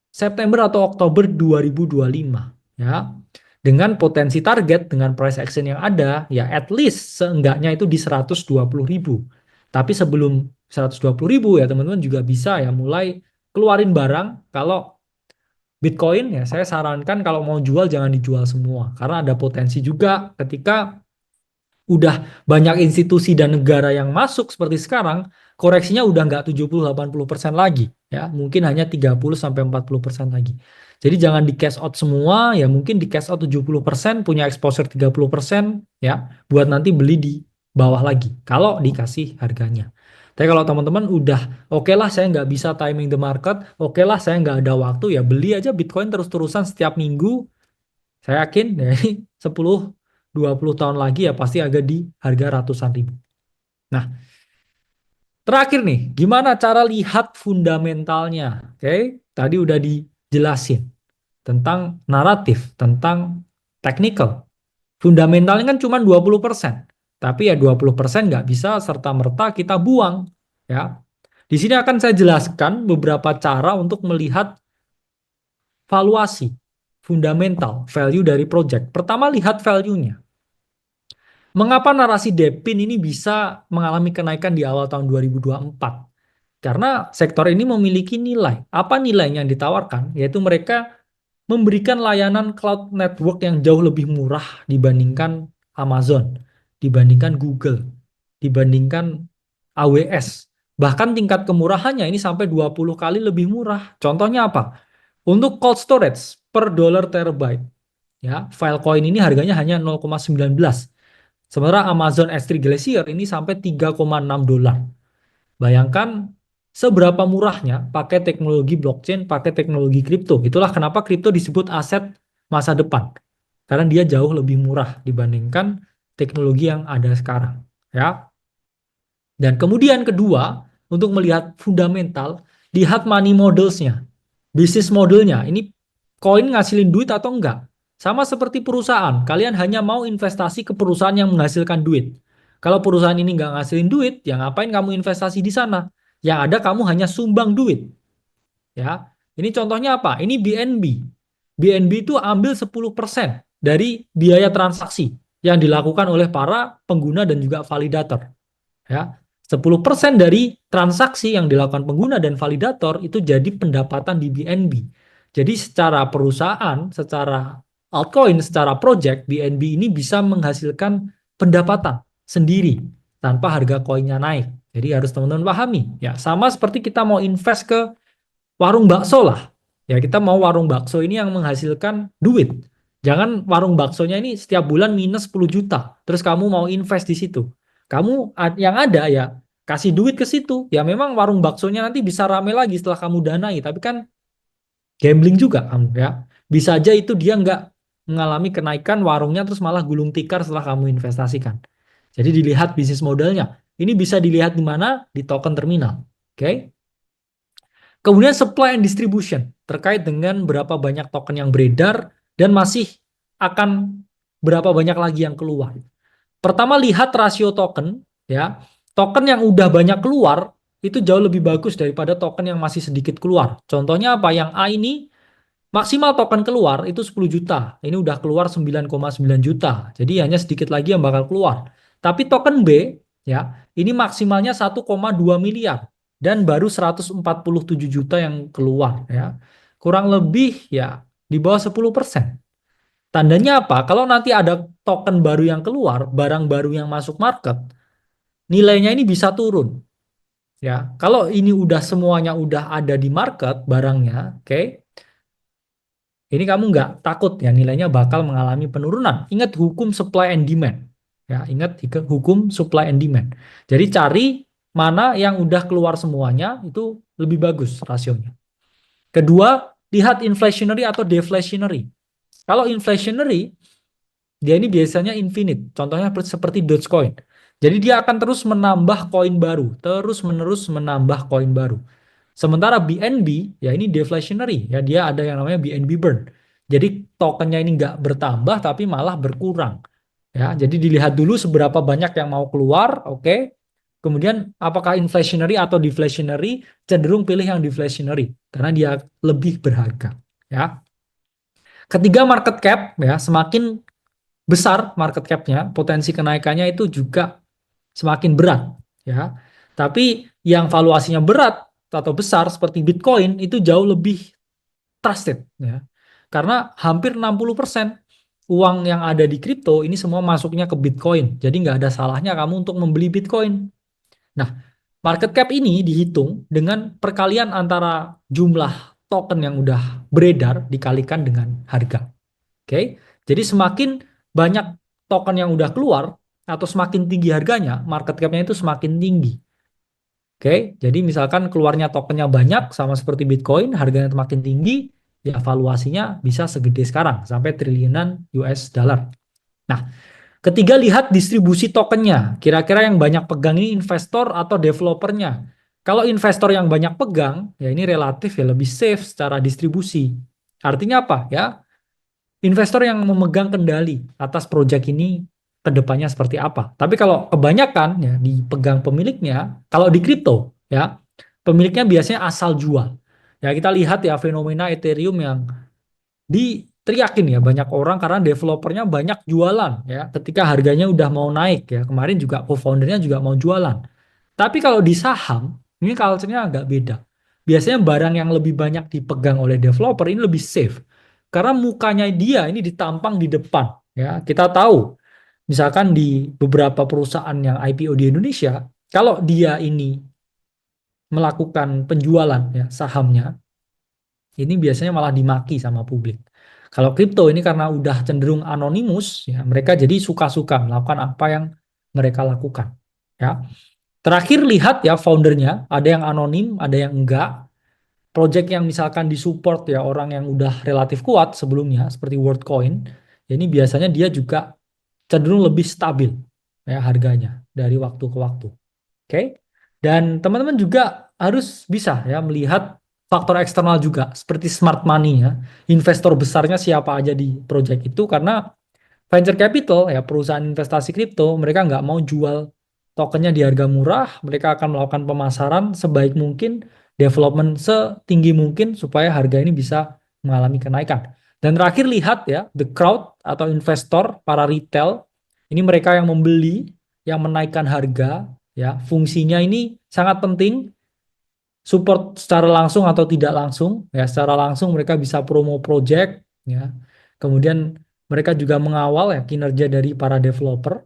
September atau Oktober 2025 ya. Dengan potensi target dengan price action yang ada ya at least seenggaknya itu di 120.000. Tapi sebelum 120.000 ya teman-teman juga bisa ya mulai keluarin barang. Kalau Bitcoin ya saya sarankan kalau mau jual jangan dijual semua karena ada potensi juga ketika udah banyak institusi dan negara yang masuk seperti sekarang, koreksinya udah nggak 70-80% lagi ya, mungkin hanya 30-40% lagi. Jadi jangan di cash out semua, ya mungkin di cash out 70%, punya exposure 30% ya, buat nanti beli di bawah lagi kalau dikasih harganya. Tapi kalau teman-teman udah oke lah saya nggak bisa timing the market, oke lah saya nggak ada waktu, ya beli aja Bitcoin terus-terusan setiap minggu. Saya yakin ya, 10-20 tahun lagi ya pasti agak di harga ratusan ribu. Nah, terakhir nih, gimana cara lihat fundamentalnya? Oke, tadi udah dijelasin tentang naratif, tentang technical. Fundamentalnya kan cuma 20%. Tapi ya 20% nggak bisa serta-merta kita buang. Ya. Di sini akan saya jelaskan beberapa cara untuk melihat valuasi fundamental value dari project. Pertama lihat value-nya. Mengapa narasi Depin ini bisa mengalami kenaikan di awal tahun 2024? Karena sektor ini memiliki nilai. Apa nilainya yang ditawarkan? Yaitu mereka memberikan layanan cloud network yang jauh lebih murah dibandingkan Amazon, dibandingkan Google, dibandingkan AWS. Bahkan tingkat kemurahannya ini sampai 20 kali lebih murah. Contohnya apa? Untuk cold storage per dollar terabyte, ya, Filecoin ini harganya hanya 0,19. Sementara Amazon S3 Glacier ini sampai 3,6 dolar. Bayangkan seberapa murahnya pakai teknologi blockchain, pakai teknologi kripto. Itulah kenapa kripto disebut aset masa depan. Karena dia jauh lebih murah dibandingkan teknologi yang ada sekarang. Ya. Dan kemudian kedua, untuk melihat fundamental, lihat money models-nya. Bisnis modelnya. Ini koin ngasilin duit atau enggak? Sama seperti perusahaan, kalian hanya mau investasi ke perusahaan yang menghasilkan duit. Kalau perusahaan ini nggak ngasilin duit, ya ngapain kamu investasi di sana? Yang ada kamu hanya sumbang duit. Ya, ini contohnya apa? Ini BNB. BNB itu ambil 10% dari biaya transaksi yang dilakukan oleh para pengguna dan juga validator. Ya, 10% dari transaksi yang dilakukan pengguna dan validator itu jadi pendapatan di BNB. Jadi secara perusahaan, secara altcoin, secara project, BNB ini bisa menghasilkan pendapatan sendiri tanpa harga koinnya naik. Jadi harus teman-teman pahami. Ya, sama seperti kita mau invest ke warung bakso lah. Ya, kita mau warung bakso ini yang menghasilkan duit. Jangan warung baksonya ini setiap bulan minus 10 juta. Terus kamu mau invest di situ. Kamu yang ada ya kasih duit ke situ. Ya memang warung baksonya nanti bisa rame lagi setelah kamu danai. Tapi kan gambling juga kamu ya. Bisa aja itu dia nggak mengalami kenaikan warungnya terus malah gulung tikar setelah kamu investasikan. Jadi dilihat bisnis modelnya. Ini bisa dilihat di mana? Di token terminal. Oke. Kemudian supply and distribution terkait dengan berapa banyak token yang beredar dan masih akan berapa banyak lagi yang keluar. Pertama lihat rasio token ya. Token yang udah banyak keluar itu jauh lebih bagus daripada token yang masih sedikit keluar. Contohnya apa? Yang A ini maksimal token keluar itu 10 juta. Ini udah keluar 9,9 juta. Jadi hanya sedikit lagi yang bakal keluar. Tapi token B ya, ini maksimalnya 1,2 miliar dan baru 147 juta yang keluar ya. Kurang lebih ya di bawah 10%. Tandanya apa? Kalau nanti ada token baru yang keluar, barang baru yang masuk market, nilainya ini bisa turun. Ya, kalau ini udah semuanya udah ada di market barangnya, oke, ini kamu nggak takut ya nilainya bakal mengalami penurunan. Ingat hukum supply and demand. Ya, ingat hukum supply and demand. Jadi cari mana yang udah keluar semuanya itu lebih bagus rasionya. Kedua, lihat inflationary atau deflationary. Kalau inflationary, dia ini biasanya infinite. Contohnya seperti Dogecoin. Jadi dia akan terus menambah koin baru, terus menerus menambah koin baru. Sementara BNB, ya ini deflationary, ya dia ada yang namanya BNB burn. Jadi tokennya ini nggak bertambah tapi malah berkurang. Ya, jadi dilihat dulu seberapa banyak yang mau keluar, oke. Okay. Kemudian apakah inflationary atau deflationary, cenderung pilih yang deflationary karena dia lebih berharga. Ya. Ketiga market cap, ya semakin besar market cap-nya, potensi kenaikannya itu juga semakin berat. Ya, tapi yang valuasinya berat atau besar seperti Bitcoin itu jauh lebih trusted ya. Karena hampir 60% uang yang ada di kripto ini semua masuknya ke Bitcoin. Jadi nggak ada salahnya kamu untuk membeli Bitcoin. Nah, market cap ini dihitung dengan perkalian antara jumlah token yang udah beredar dikalikan dengan harga. Oke. Jadi semakin banyak token yang udah keluar atau semakin tinggi harganya, market cap-nya itu semakin tinggi. Oke, jadi misalkan keluarnya tokennya banyak sama seperti Bitcoin, harganya semakin tinggi, ya valuasinya bisa segede sekarang sampai triliunan US dollar. Nah, ketiga lihat distribusi tokennya. Kira-kira yang banyak pegang ini investor atau developernya. Kalau investor yang banyak pegang, ya ini relatif ya lebih safe secara distribusi. Artinya apa? Ya, investor yang memegang kendali atas proyek ini ke depannya seperti apa. Tapi kalau kebanyakan ya dipegang pemiliknya, kalau di kripto ya pemiliknya biasanya asal jual. Ya kita lihat ya fenomena Ethereum yang diteriakin ya banyak orang karena developernya banyak jualan ya ketika harganya udah mau naik ya. Kemarin juga co-foundernya juga mau jualan. Tapi kalau di saham, ini culture-nya agak beda. Biasanya barang yang lebih banyak dipegang oleh developer ini lebih safe. Karena mukanya dia ini ditampang di depan. Ya, kita tahu, misalkan di beberapa perusahaan yang IPO di Indonesia, kalau dia ini melakukan penjualan ya sahamnya, ini biasanya malah dimaki sama publik. Kalau kripto ini karena udah cenderung anonimus, ya mereka jadi suka-suka melakukan apa yang mereka lakukan. Ya, terakhir lihat ya foundernya, ada yang anonim, ada yang enggak. Project yang misalkan disupport ya orang yang udah relatif kuat sebelumnya seperti WorldCoin, ya ini biasanya dia juga cenderung lebih stabil ya harganya dari waktu ke waktu. Oke. Dan teman-teman juga harus bisa ya melihat faktor eksternal juga seperti smart money ya. Investor besarnya siapa aja di project itu karena venture capital ya perusahaan investasi kripto mereka nggak mau jual tokennya di harga murah, mereka akan melakukan pemasaran sebaik mungkin, development setinggi mungkin supaya harga ini bisa mengalami kenaikan. Dan terakhir lihat ya the crowd atau investor para retail ini mereka yang membeli yang menaikkan harga ya fungsinya ini sangat penting, support secara langsung atau tidak langsung ya secara langsung mereka bisa promo project ya kemudian mereka juga mengawal ya kinerja dari para developer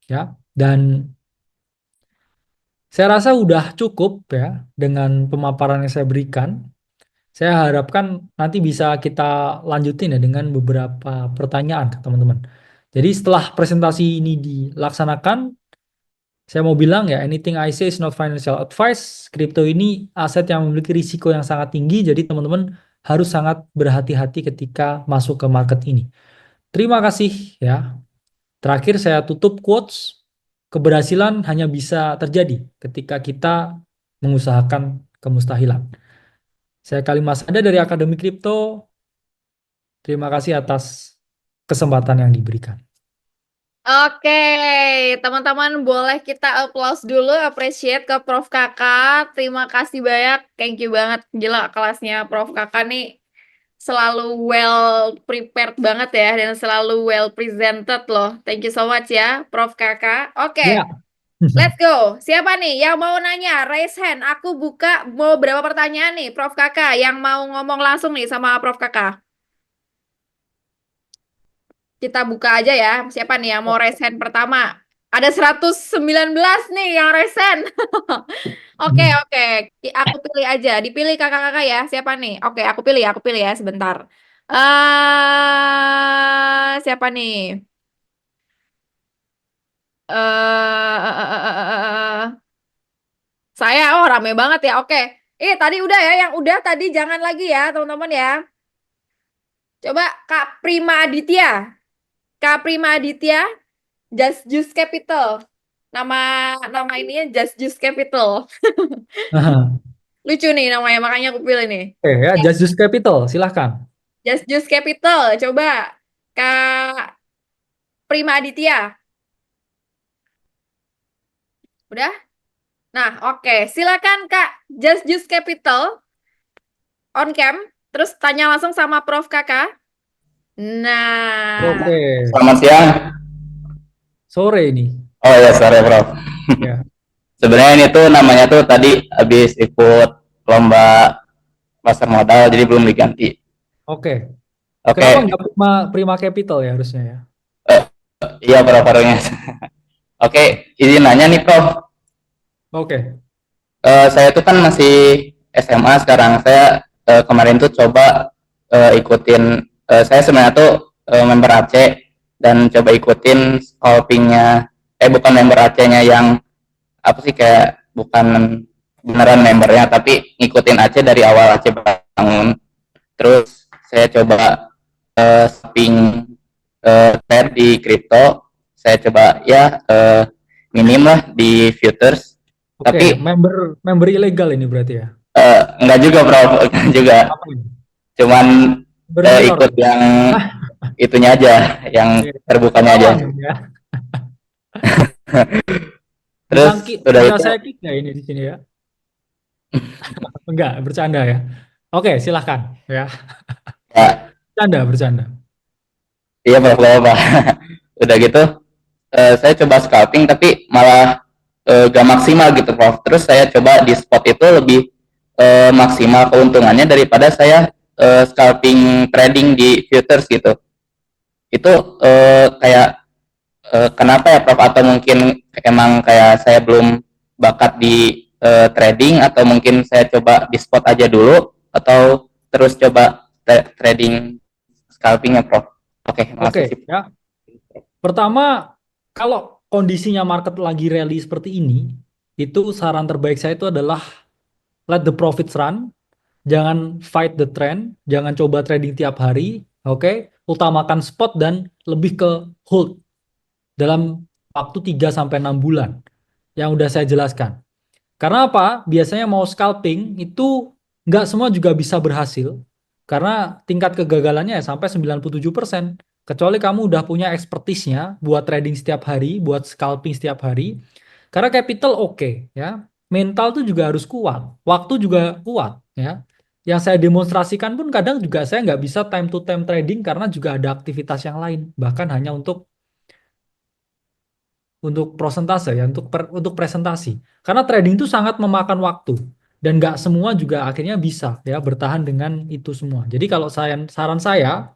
ya dan saya rasa udah cukup ya dengan pemaparan yang saya berikan. Saya harapkan nanti bisa kita lanjutin ya dengan beberapa pertanyaan ke teman-teman. Jadi setelah presentasi ini dilaksanakan saya mau bilang ya, anything I say is not financial advice. Kripto ini aset yang memiliki risiko yang sangat tinggi, jadi teman-teman harus sangat berhati-hati ketika masuk ke market ini. Terima kasih ya. Terakhir saya tutup quotes, keberhasilan hanya bisa terjadi ketika kita mengusahakan kemustahilan. Saya Kalimas ada dari Akademi Kripto. Terima kasih atas kesempatan yang diberikan. Oke, teman-teman boleh kita applause dulu, appreciate ke Prof. Kakak. Terima kasih banyak, thank you banget. Gila kelasnya Prof. Kakak nih selalu well prepared banget ya, dan selalu well presented loh. Thank you so much ya, Prof. Kakak. Oke, Ya. let's go. Siapa nih yang mau nanya? Raise hand. Aku buka mau berapa pertanyaan nih, Prof. Kakak, yang mau ngomong langsung nih sama Prof. Kakak. Kita buka aja ya. Siapa nih yang mau raise hand pertama? Ada 119 nih yang resen. Oke, oke. Aku pilih aja. Dipilih kakak-kakak ya. Siapa nih? Oke, aku pilih ya sebentar. Siapa nih? Saya, oh rame banget ya. Oke. Tadi udah ya. Yang udah tadi jangan lagi ya, teman-teman ya. Coba Kak Prima Aditya. Kak Prima Aditya, Just Juice Capital. Nama nama ininya Just Juice Capital. Lucu nih namanya, makanya aku pilih nih. Oke ya, Just Use Capital, silahkan. Just Juice Capital, coba Kak Prima Aditya. Udah? Nah, oke. Silakan Kak Just Juice Capital on cam. Terus tanya langsung sama Prof Kakak. Nah, Oke, Selamat siang. sore ini. Oh ya, sorry Prof. Ya, Sebenarnya ini tuh namanya tuh tadi habis ikut lomba pasar modal, jadi belum diganti. oke. Kenapa Oke, nggak Prima, Prima Capital ya harusnya ya? eh, iya Prof. Oke, izin nanya nih Prof. Oke, Saya tuh kan masih SMA sekarang. Saya kemarin tuh coba ikutin. Saya sebenarnya tuh member AC dan coba ikutin scalpingnya. Bukan member AC-nya yang apa sih, kayak bukan beneran membernya, tapi ngikutin AC dari awal AC bangun. Terus saya coba sping trade di kripto. Saya coba ya minim lah di futures. oke. Tapi Member ilegal ini berarti ya? enggak juga Bro, enggak juga. Apa ini? Cuman Berminor. ikut yang itunya aja, yang Oke. terbukanya aja. Kawan ya. Terus udah Bisa itu saya kick nggak ini di sini ya? Enggak, bercanda ya. Oke, silahkan ya. ya, Bercanda, bercanda. iya Bro, apa. Udah gitu saya coba scouting tapi malah gak maksimal gitu Prof. Terus saya coba di spot itu lebih maksimal keuntungannya daripada saya scalping trading di futures gitu. Itu kayak kenapa ya Prof? Atau mungkin emang kayak saya belum bakat di trading, atau mungkin saya coba di spot aja dulu, atau terus coba trading scalpingnya Prof? Oke, Oke, makasih. ya. Pertama, kalau kondisinya market lagi rally seperti ini, itu saran terbaik saya itu adalah let the profits run, jangan fight the trend, jangan coba trading tiap hari, oke? Utamakan spot dan lebih ke hold dalam waktu 3 sampai 6 bulan yang udah saya jelaskan. Karena apa? Biasanya mau scalping itu nggak semua juga bisa berhasil. Karena tingkat kegagalannya ya sampai 97%. Kecuali kamu udah punya expertise-nya buat trading setiap hari, buat scalping setiap hari. Karena capital oke, ya. Mental tuh juga harus kuat. Waktu juga kuat ya. Yang saya demonstrasikan pun kadang juga saya nggak bisa time to time trading karena juga ada aktivitas yang lain. Bahkan hanya untuk prosentase ya, untuk presentasi. Karena trading itu sangat memakan waktu dan nggak semua juga akhirnya bisa ya bertahan dengan itu semua. Jadi kalau saran saya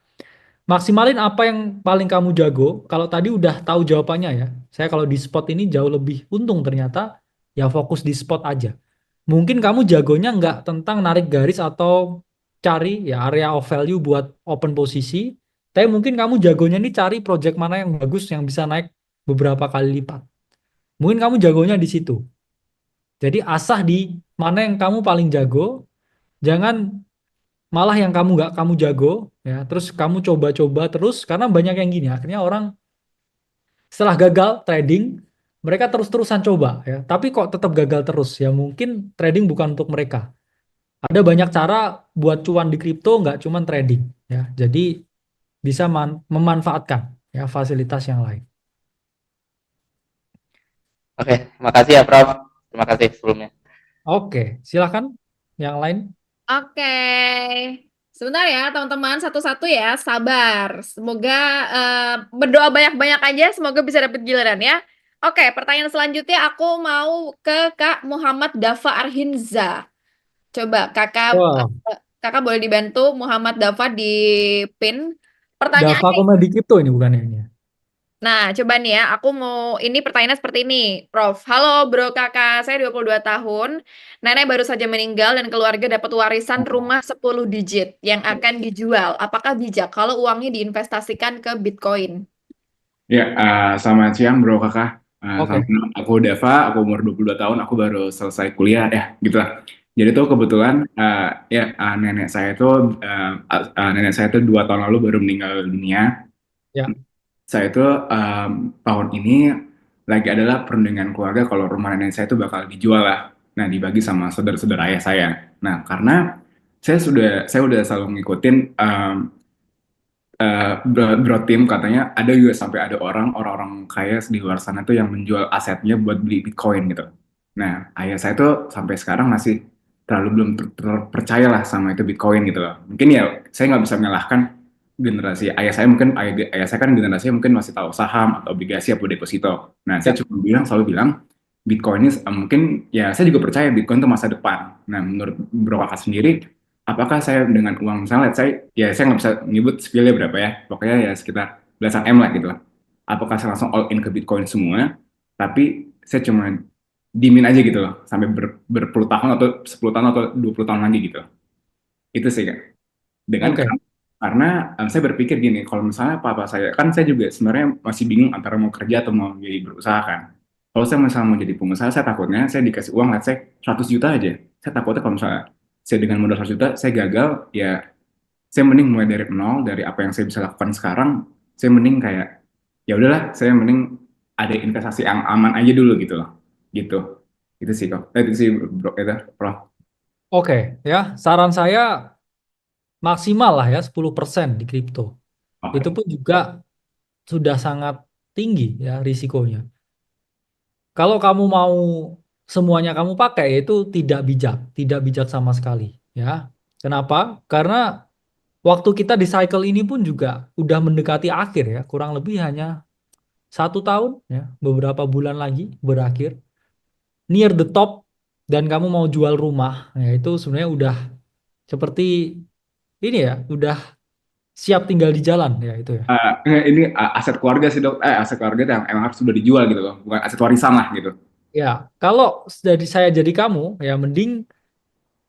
maksimalin apa yang paling kamu jago. Kalau tadi udah tahu jawabannya ya. Saya kalau di spot ini jauh lebih untung ternyata, ya fokus di spot aja. Mungkin kamu jagonya nggak tentang narik garis atau cari ya area of value buat open posisi, tapi mungkin kamu jagonya ini cari project mana yang bagus yang bisa naik beberapa kali lipat. Mungkin kamu jagonya di situ. Jadi asah di mana yang kamu paling jago, jangan malah yang kamu nggak kamu jago, ya. Terus kamu coba-coba terus karena banyak yang gini. Akhirnya orang setelah gagal trading, mereka terus-terusan coba, ya. Tapi kok tetap gagal terus, ya mungkin trading bukan untuk mereka. Ada banyak cara buat cuan di kripto, nggak cuma trading, ya. Jadi bisa memanfaatkan ya fasilitas yang lain. Oke, makasih ya Prof. Terima kasih sebelumnya. Oke, silakan yang lain. Oke. Sebentar ya, teman-teman, satu-satu ya, sabar. Semoga berdoa banyak-banyak aja, semoga bisa dapat giliran ya. Oke, pertanyaan selanjutnya aku mau ke Kak Muhammad Dafa Arhinza. Coba Wah, kakak boleh dibantu Muhammad Dafa di pin. Dava Pertanyaannya Komedi Crypto ini bukan ini. Nah, coba nih ya, aku mau ini pertanyaan seperti ini, Prof. Halo bro kakak, saya 22 tahun. Nenek baru saja meninggal dan keluarga dapat warisan rumah 10 digit yang akan dijual. Apakah bijak kalau uangnya diinvestasikan ke Bitcoin? Ya, selamat siang bro kakak. Oke. Aku Dava, aku umur 22 tahun, aku baru selesai kuliah ya, gitu lah. Jadi tuh kebetulan nenek saya tuh 2 tahun lalu baru meninggal dunia. Ya. Saya itu tahun ini lagi adalah perundingan keluarga kalau rumah nenek saya itu bakal dijual lah. Nah, dibagi sama saudara-saudara ayah saya. Nah, karena saya udah selalu ngikutin broad team katanya ada juga sampai ada orang-orang kaya di luar sana tuh yang menjual asetnya buat beli Bitcoin gitu. Nah, ayah saya tuh sampai sekarang masih terlalu belum terpercaya lah sama itu Bitcoin gitu loh. Mungkin ya saya nggak bisa menyalahkan generasi ayah saya, mungkin ayah saya kan generasinya mungkin masih tahu saham atau obligasi atau deposito. Nah, saya Ya. cuma selalu bilang Bitcoin ini mungkin ya saya juga percaya Bitcoin itu masa depan. Nah, menurut Bro Kakak sendiri, apakah saya dengan uang misalnya saya nggak bisa nyebut spillnya berapa ya, pokoknya ya sekitar belasan M lah gitu lah. Apakah saya langsung all in ke Bitcoin semua, tapi saya cuma dimin aja gitu loh sampai berpuluh tahun atau 10 tahun atau 20 tahun lagi gitu. Itu sih Kak. Dengan Oke. karena saya berpikir gini, kalau misalnya papa saya kan saya juga sebenarnya masih bingung antara mau kerja atau mau jadi berusaha kan. Kalau saya misalnya mau jadi pengusaha, saya takutnya saya dikasih uang, let's say 100 juta aja. Saya takutnya kalau misalnya saya dengan modal 100 juta, saya gagal, ya saya mending mulai dari nol, dari apa yang saya bisa lakukan sekarang, saya mending kayak, ya udahlah, saya mending ada investasi yang aman aja dulu gitu loh. Gitu. Itu sih kok. Itu sih bro, itu, Prof. Oke, ya. Saran saya maksimal lah ya 10% di kripto. Itu Oke. pun juga sudah sangat tinggi ya risikonya. Kalau kamu mau semuanya kamu pakai itu tidak bijak sama sekali ya. Kenapa? Karena waktu kita di cycle ini pun juga udah mendekati akhir ya, kurang lebih hanya 1 tahun ya, beberapa bulan lagi berakhir. Near the top dan kamu mau jual rumah, ya itu sebenarnya udah seperti ini ya, udah siap tinggal di jalan ya itu ya. Ini aset keluarga sih dok, aset keluarga yang emang harus sudah dijual gitu loh, bukan aset warisan lah gitu. Ya, kalau dari saya jadi kamu ya mending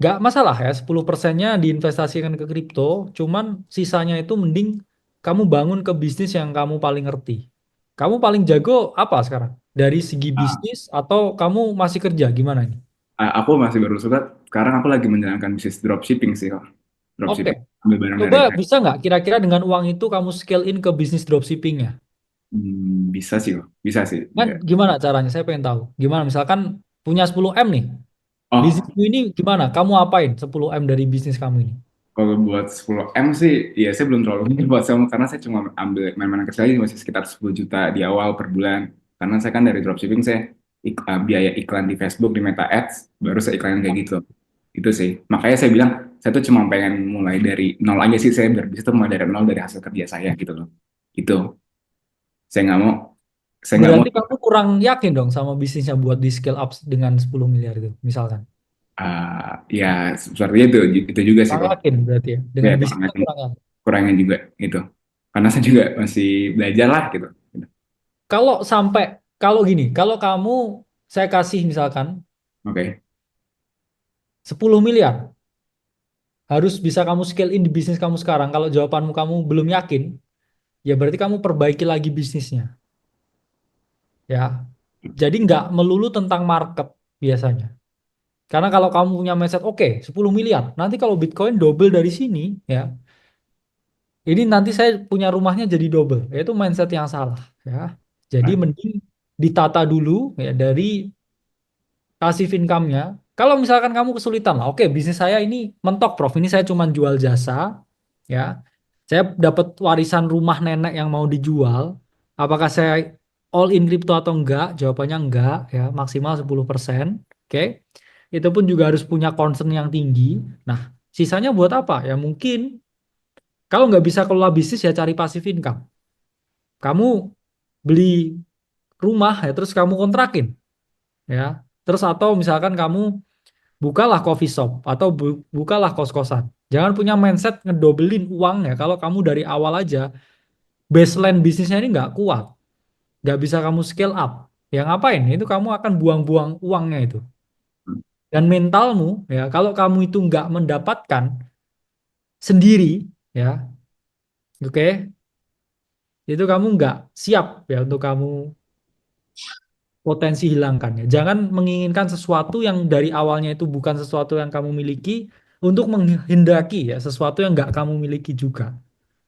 nggak masalah ya 10%-nya diinvestasikan ke kripto, cuman sisanya itu mending kamu bangun ke bisnis yang kamu paling ngerti. Kamu paling jago apa sekarang? Dari segi Ah, bisnis atau kamu masih kerja gimana ini? aku masih baru suka, sekarang aku lagi menjalankan bisnis dropshipping sih kok, Oke, dropshipping ambil barang coba dari bisa nggak kira-kira dengan uang itu kamu scale in ke bisnis dropshippingnya? bisa sih kok, bisa sih. Kan Ya. gimana caranya? Saya pengen tahu. Gimana misalkan punya 10M nih. Oh, Bisnismu ini gimana? Kamu apain 10M dari bisnis kamu ini? kalau buat 10 M sih, ya saya belum terlalu mikir buat sama karena saya cuma ambil main-main kecil aja masih sekitar 10 juta di awal per bulan. Karena saya kan dari dropshipping saya biaya iklan di Facebook di Meta Ads baru saya iklanin kayak gitu. Itu sih. Makanya saya bilang saya tuh cuma pengen mulai dari nol aja sih, saya berbisnis tuh mulai dari nol dari hasil kerja saya gitu loh. Itu. Saya nggak mau saya nggak mau Berarti kamu kurang yakin dong sama bisnisnya buat di scale up dengan 10 miliar itu, misalkan. ya seperti itu juga sih Kurang kok. yakin berarti ya. Ya Dengan bisnisnya kurang yakin. kurangnya juga gitu. Karena saya juga masih belajar lah gitu. Kalau sampai, kalau gini, kalau kamu, saya kasih misalkan Oke. 10 miliar, harus bisa kamu scale in di bisnis kamu sekarang. Kalau jawabanmu kamu belum yakin, ya berarti kamu perbaiki lagi bisnisnya. Ya, jadi nggak melulu tentang market biasanya. Karena kalau kamu punya mindset, oke, 10 miliar, nanti kalau Bitcoin double dari sini, ya, ini nanti saya punya rumahnya jadi double. Ya, itu mindset yang salah. Ya, jadi Ah, mending ditata dulu ya dari passive income-nya. Kalau misalkan kamu kesulitan lah, oke, bisnis saya ini mentok, Prof. Ini saya cuma jual jasa, ya. Saya dapat warisan rumah nenek yang mau dijual. Apakah saya all in crypto atau enggak? Jawabannya enggak, ya, maksimal 10%. Oke. Itu pun juga harus punya concern yang tinggi. Nah, sisanya buat apa? Ya mungkin kalau nggak bisa kelola bisnis ya cari passive income. Kamu beli rumah ya terus kamu kontrakin, ya. Terus atau misalkan kamu bukalah coffee shop atau bukalah kos-kosan. Jangan punya mindset ngedobelin uang ya kalau kamu dari awal aja baseline bisnisnya ini nggak kuat. nggak bisa kamu scale up. Ya ngapain? Itu kamu akan buang-buang uangnya itu. Dan mentalmu, ya kalau kamu itu nggak mendapatkan sendiri, ya oke, itu kamu nggak siap ya untuk kamu potensi hilangkan ya. Jangan menginginkan sesuatu yang dari awalnya itu bukan sesuatu yang kamu miliki untuk menghendaki ya sesuatu yang nggak kamu miliki juga.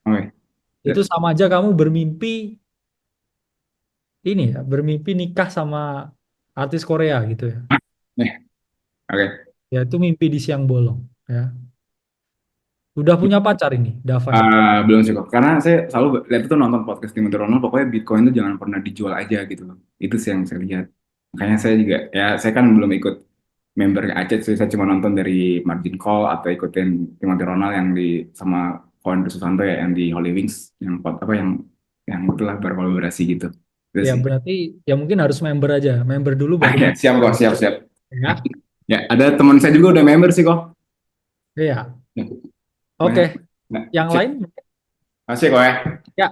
Oke. Itu sama aja kamu bermimpi ini ya, bermimpi nikah sama artis Korea gitu ya. Nih, oke. Ya itu mimpi di siang bolong ya. Udah punya pacar ini, Dava ini. Belum sih kok, karena saya selalu lihat itu nonton podcast Timothy Ronald, pokoknya Bitcoin itu jangan pernah dijual aja gitu loh. Itu sih yang saya lihat. Makanya saya juga, ya saya kan belum ikut member Aceh, saya cuma nonton dari Margin Call atau ikutin Timothy Ronald yang di sama Kawan Susanto ya, yang di Holy Wings, yang apa yang itulah berkolaborasi gitu. Itu Ya sih. berarti ya mungkin harus member aja, member dulu baru Ya, siap kok, siap, siap. ya. Ya, ada teman saya juga udah member sih kok. Iya. Ya, Oke, banyak. Nah, yang siap. lain Masih kok ya. ya.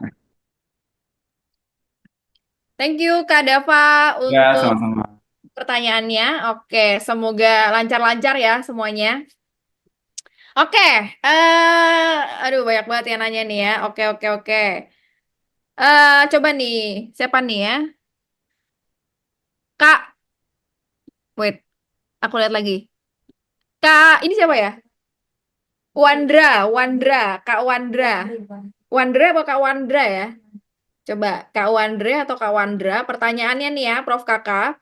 Thank you Kak Dava Ya, untuk sama-sama. pertanyaannya. Oke, semoga lancar-lancar ya semuanya. Oke, aduh banyak banget yang nanya nih ya. Oke, oke, oke. Coba nih, siapa nih ya? Kak, wait, aku lihat lagi. Kak, ini siapa ya? Wandra, Wandra, Kak Wandra. Wandra apa Kak Wandra ya? Coba, Kak Wandra atau Kak Wandra? Pertanyaannya nih ya, Prof Kakak.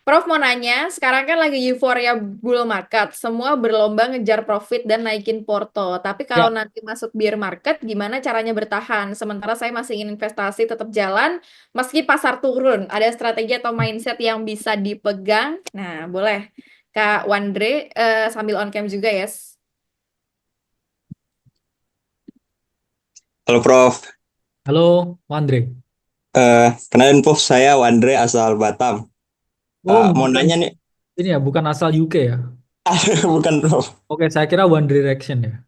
Prof mau nanya, sekarang kan lagi euforia bull market, semua berlomba ngejar profit dan naikin porto. Tapi kalau Ya, nanti masuk bear market, gimana caranya bertahan? Sementara saya masih ingin investasi tetap jalan, meski pasar turun. Ada strategi atau mindset yang bisa dipegang? Nah, boleh. Kak Wandre, sambil on cam juga ya. Halo Prof, halo Wandre. kenalin Prof, saya Wandre asal Batam. Oh, Mau bukan nanya nih, ini ya, bukan asal UK ya. bukan Prof. Oke, saya kira One Direction ya.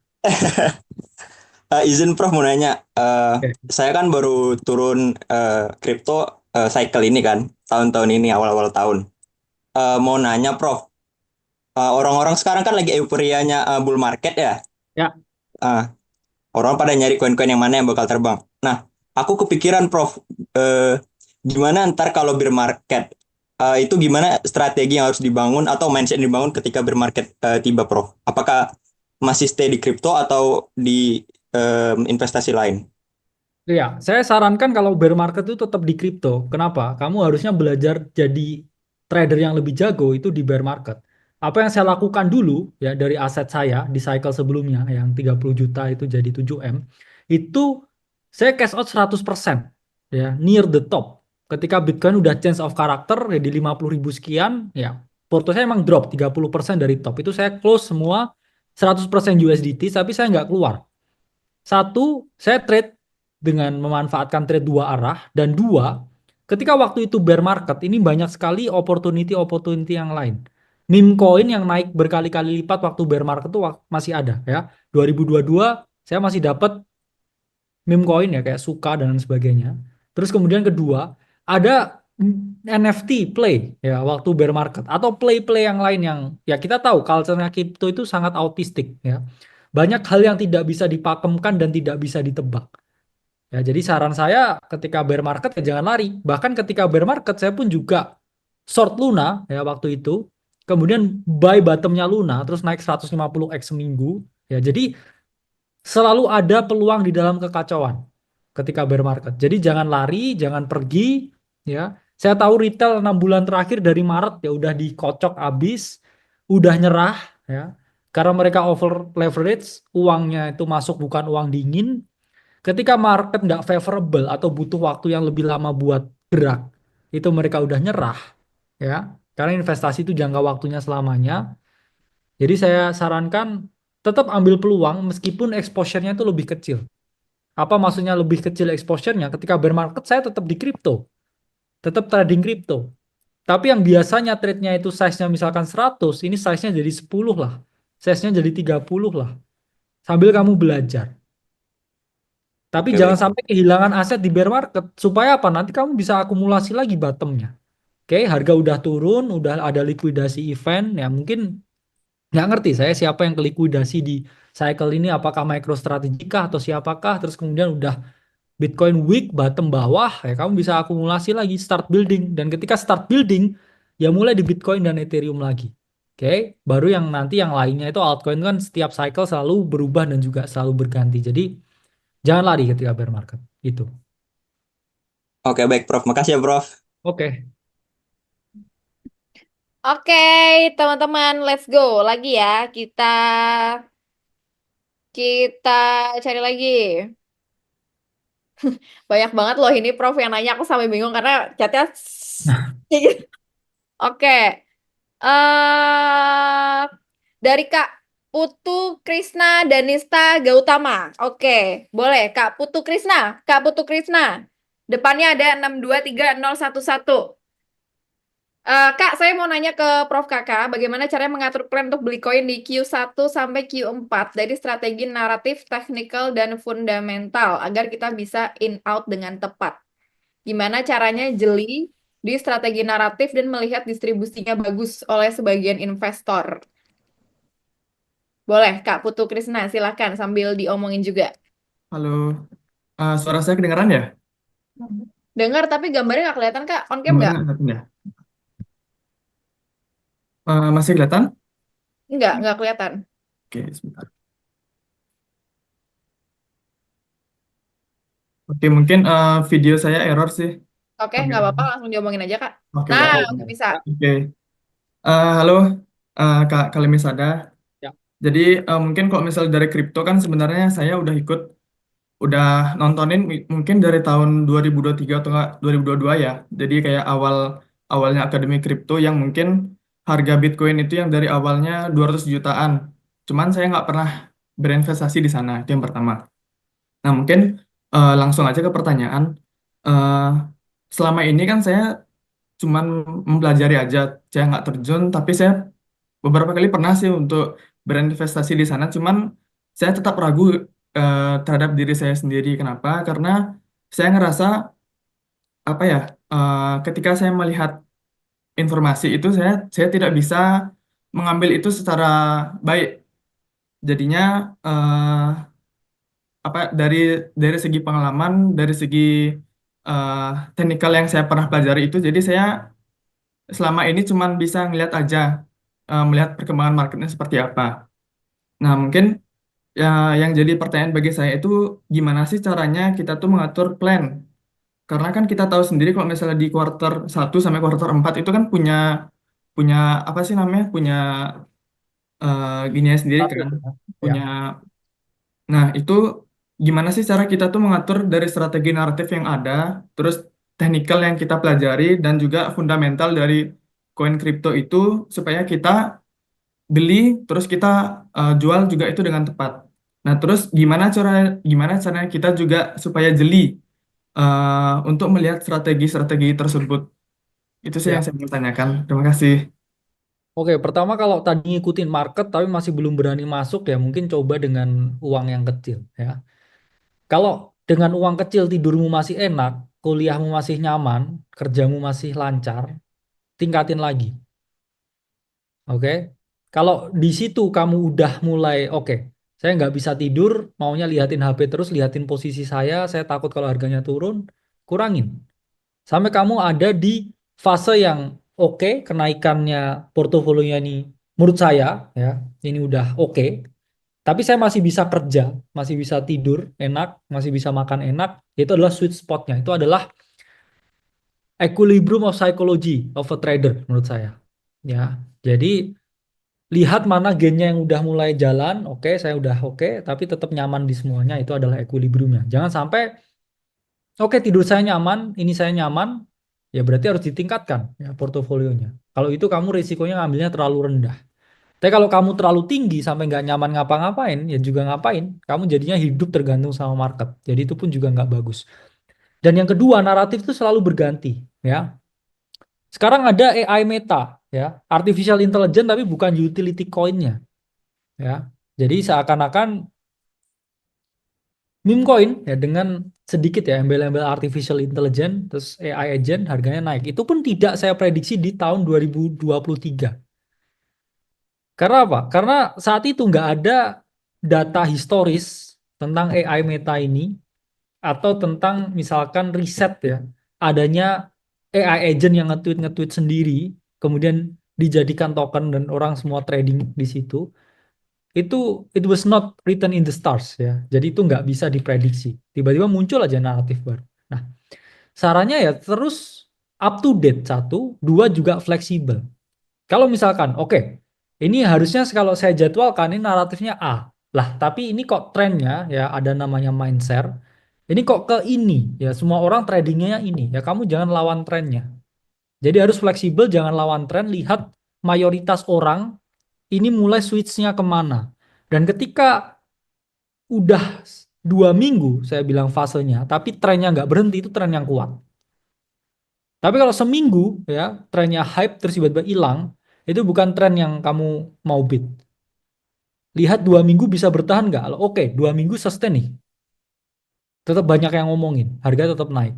Izin Prof mau nanya, Oke. saya kan baru turun kripto cycle ini kan, tahun-tahun ini awal-awal tahun. Mau nanya Prof, orang-orang sekarang kan lagi euforianya bull market ya. Ya, Eh, Orang pada nyari koin-koin yang mana yang bakal terbang. Nah, aku kepikiran Prof, gimana ntar kalau bear market itu gimana strategi yang harus dibangun atau mindset yang dibangun ketika bear market tiba Prof? Apakah masih stay di kripto atau di investasi lain? iya. Saya sarankan kalau bear market itu tetap di kripto. Kenapa? Kamu harusnya belajar jadi trader yang lebih jago itu di bear market. Apa yang saya lakukan dulu ya dari aset saya di cycle sebelumnya yang 30 juta itu jadi 7M, itu saya cash out 100% ya, near the top. Ketika Bitcoin udah change of character ya di 50.000 sekian, ya porto saya emang drop 30% dari top. Itu saya close semua 100% USDT, tapi saya nggak keluar. Satu, saya trade dengan memanfaatkan trade dua arah. Dan dua, ketika waktu itu bear market, ini banyak sekali opportunity-opportunity yang lain. Meme coin yang naik berkali-kali lipat waktu bear market itu masih ada ya. 2022 saya masih dapat meme coin ya kayak Suka dan lain sebagainya. Terus kemudian kedua, ada NFT play ya waktu bear market atau play-play yang lain yang ya kita tahu culture-nya crypto itu sangat autistik ya. Banyak hal yang tidak bisa dipakemkan dan tidak bisa ditebak. Ya, jadi saran saya ketika bear market ya jangan lari. Bahkan ketika bear market saya pun juga short Luna ya waktu itu. Kemudian buy bottomnya Luna terus naik 150x seminggu. Ya, jadi selalu ada peluang di dalam kekacauan ketika bear market. Jadi jangan lari, jangan pergi ya. Saya tahu retail 6 bulan terakhir dari Maret ya udah dikocok habis, udah nyerah ya. Karena mereka over leverage, uangnya itu masuk bukan uang dingin. Ketika market nggak favorable atau butuh waktu yang lebih lama buat gerak, itu mereka udah nyerah ya. Karena investasi itu jangka waktunya selamanya. Jadi saya sarankan tetap ambil peluang meskipun exposure-nya itu lebih kecil. Apa maksudnya lebih kecil exposure-nya? Ketika bear market saya tetap di kripto, tetap trading kripto. Tapi yang biasanya trade-nya itu size-nya misalkan 100, ini size-nya jadi 10 lah. Size-nya jadi 30 lah. Sambil kamu belajar. Tapi Oke, jangan baik. sampai kehilangan aset di bear market. Supaya apa? Nanti kamu bisa akumulasi lagi bottomnya. Oke, harga udah turun, udah ada likuidasi event, ya mungkin nggak ngerti saya siapa yang kelikuidasi di cycle ini, apakah MicroStrategy kah atau siapakah, terus kemudian udah Bitcoin weak, bottom bawah, ya kamu bisa akumulasi lagi, start building, dan ketika start building, ya mulai di Bitcoin dan Ethereum lagi. Oke, baru yang nanti yang lainnya itu altcoin kan setiap cycle selalu berubah dan juga selalu berganti. Jadi jangan lari ketika bear market. Itu. Oke, baik, Prof. Makasih ya, Prof. Oke. Oke, teman-teman, let's go lagi ya. Kita kita cari lagi. Banyak banget loh ini Prof yang nanya, aku sampai bingung karena chatnya. Oke. eh dari Kak Putu Krisna Danista Gautama. Oke, boleh Kak Putu Krisna. Kak Putu Krisna. Depannya ada 6230111. Kak, saya mau nanya ke Prof Kakak, bagaimana caranya mengatur plan untuk beli koin di Q1 sampai Q4 dari strategi naratif, technical, dan fundamental agar kita bisa in out dengan tepat. Gimana caranya jeli di strategi naratif dan melihat distribusinya bagus oleh sebagian investor? Boleh, Kak Putu Krisna, silakan sambil diomongin juga. Halo, suara saya kedengaran ya? Dengar tapi gambarnya nggak kelihatan, Kak. On cam Gambarnya nggak? nggak kelihatan ya? Masih kelihatan? Nggak kelihatan. Oke, sebentar. Oke, mungkin video saya error sih. Oke, nggak apa-apa, Kameranya. langsung diomongin aja, Kak. Oke, Nah, baik. oke bisa. Oke. Halo, Kak Kalemisada. Ya. Jadi mungkin kalau misalnya dari kripto kan sebenarnya saya udah nontonin mungkin dari tahun 2023 atau nggak 2022 ya. Jadi kayak awalnya Akademi Kripto yang mungkin harga Bitcoin itu yang dari awalnya 200 jutaan. Cuman saya nggak pernah berinvestasi di sana, itu yang pertama. Nah mungkin langsung aja ke pertanyaan. Eh, Selama ini kan saya cuman mempelajari aja, saya nggak terjun, tapi saya beberapa kali pernah sih untuk berinvestasi di sana, cuman saya tetap ragu terhadap diri saya sendiri. Kenapa? Karena saya ngerasa apa ya, ketika saya melihat informasi itu saya tidak bisa mengambil itu secara baik. Jadinya apa dari segi pengalaman, dari segi eh, teknikal yang saya pernah pelajari itu, jadi saya selama ini cuman bisa ngeliat aja, melihat perkembangan marketnya seperti apa. Nah, mungkin ya, yang jadi pertanyaan bagi saya itu gimana sih caranya kita tuh mengatur plan? Karena kan kita tahu sendiri kalau misalnya di kuartal 1 sampai kuartal 4 itu kan punya punya apa sih namanya? Punya gininya sendiri Satu. kan. Ya. Punya Nah, itu gimana sih cara kita tuh mengatur dari strategi naratif yang ada, terus teknikal yang kita pelajari dan juga fundamental dari koin kripto itu supaya kita beli terus kita jual juga itu dengan tepat. Nah, terus gimana caranya kita juga supaya jeli untuk melihat strategi-strategi tersebut. Itu sih yang Ya. saya mau tanyakan. Terima kasih. Oke, pertama kalau tadi ngikutin market tapi masih belum berani masuk, ya mungkin coba dengan uang yang kecil ya. Kalau dengan uang kecil tidurmu masih enak, kuliahmu masih nyaman, kerjamu masih lancar, tingkatin lagi. Oke. Kalau di situ kamu udah mulai, oke, saya nggak bisa tidur, maunya liatin HP terus, liatin posisi saya takut kalau harganya turun, kurangin. Sampai kamu ada di fase yang oke, kenaikannya portofolionya ini menurut saya ya, ini udah oke. Tapi saya masih bisa kerja, masih bisa tidur enak, masih bisa makan enak. Itu adalah sweet spotnya. Itu adalah equilibrium of psychology of a trader menurut saya. Ya, jadi lihat mana gennya yang udah mulai jalan. Oke, saya udah oke, tapi tetap nyaman di semuanya. Itu adalah equilibriumnya. Jangan sampai oke, tidur saya nyaman, ini saya nyaman, ya berarti harus ditingkatkan ya portofolionya. Kalau itu kamu risikonya ngambilnya terlalu rendah. Tapi kalau kamu terlalu tinggi sampai nggak nyaman ngapa-ngapain, ya juga ngapain. Kamu jadinya hidup tergantung sama market. Jadi itu pun juga nggak bagus. Dan yang kedua, naratif itu selalu berganti. Ya, sekarang ada AI meta, ya, artificial intelligence tapi bukan utility coin-nya. Ya, jadi seakan-akan meme coin ya dengan sedikit ya embel-embel artificial intelligence terus AI agent harganya naik. Itu pun tidak saya prediksi di tahun 2023. Karena apa? Karena saat itu nggak ada data historis tentang AI meta ini atau tentang misalkan riset ya adanya AI agent yang nge-tweet sendiri kemudian dijadikan token dan orang semua trading di situ. Itu it was not written in the stars ya. Jadi itu nggak bisa diprediksi. Tiba-tiba muncul aja naratif baru. Nah, sarannya ya terus up to date satu, dua juga fleksibel. Kalau misalkan, oke, ini harusnya kalau saya jadwalkan ini naratifnya A. Lah, tapi ini kok trennya ya ada namanya mindshare. Ini kok ke ini ya semua orang tradingnya ini ya kamu jangan lawan trennya. Jadi harus fleksibel, jangan lawan tren. Lihat mayoritas orang ini mulai switch-nya kemana. Dan ketika udah 2 minggu saya bilang fasenya, tapi trennya nggak berhenti itu tren yang kuat. Tapi kalau seminggu ya trennya hype terus tiba-tiba hilang, itu bukan tren yang kamu mau beat. Lihat 2 minggu bisa bertahan nggak? Kalau oke, 2 minggu sustain nih. Tetap banyak yang ngomongin, harga tetap naik.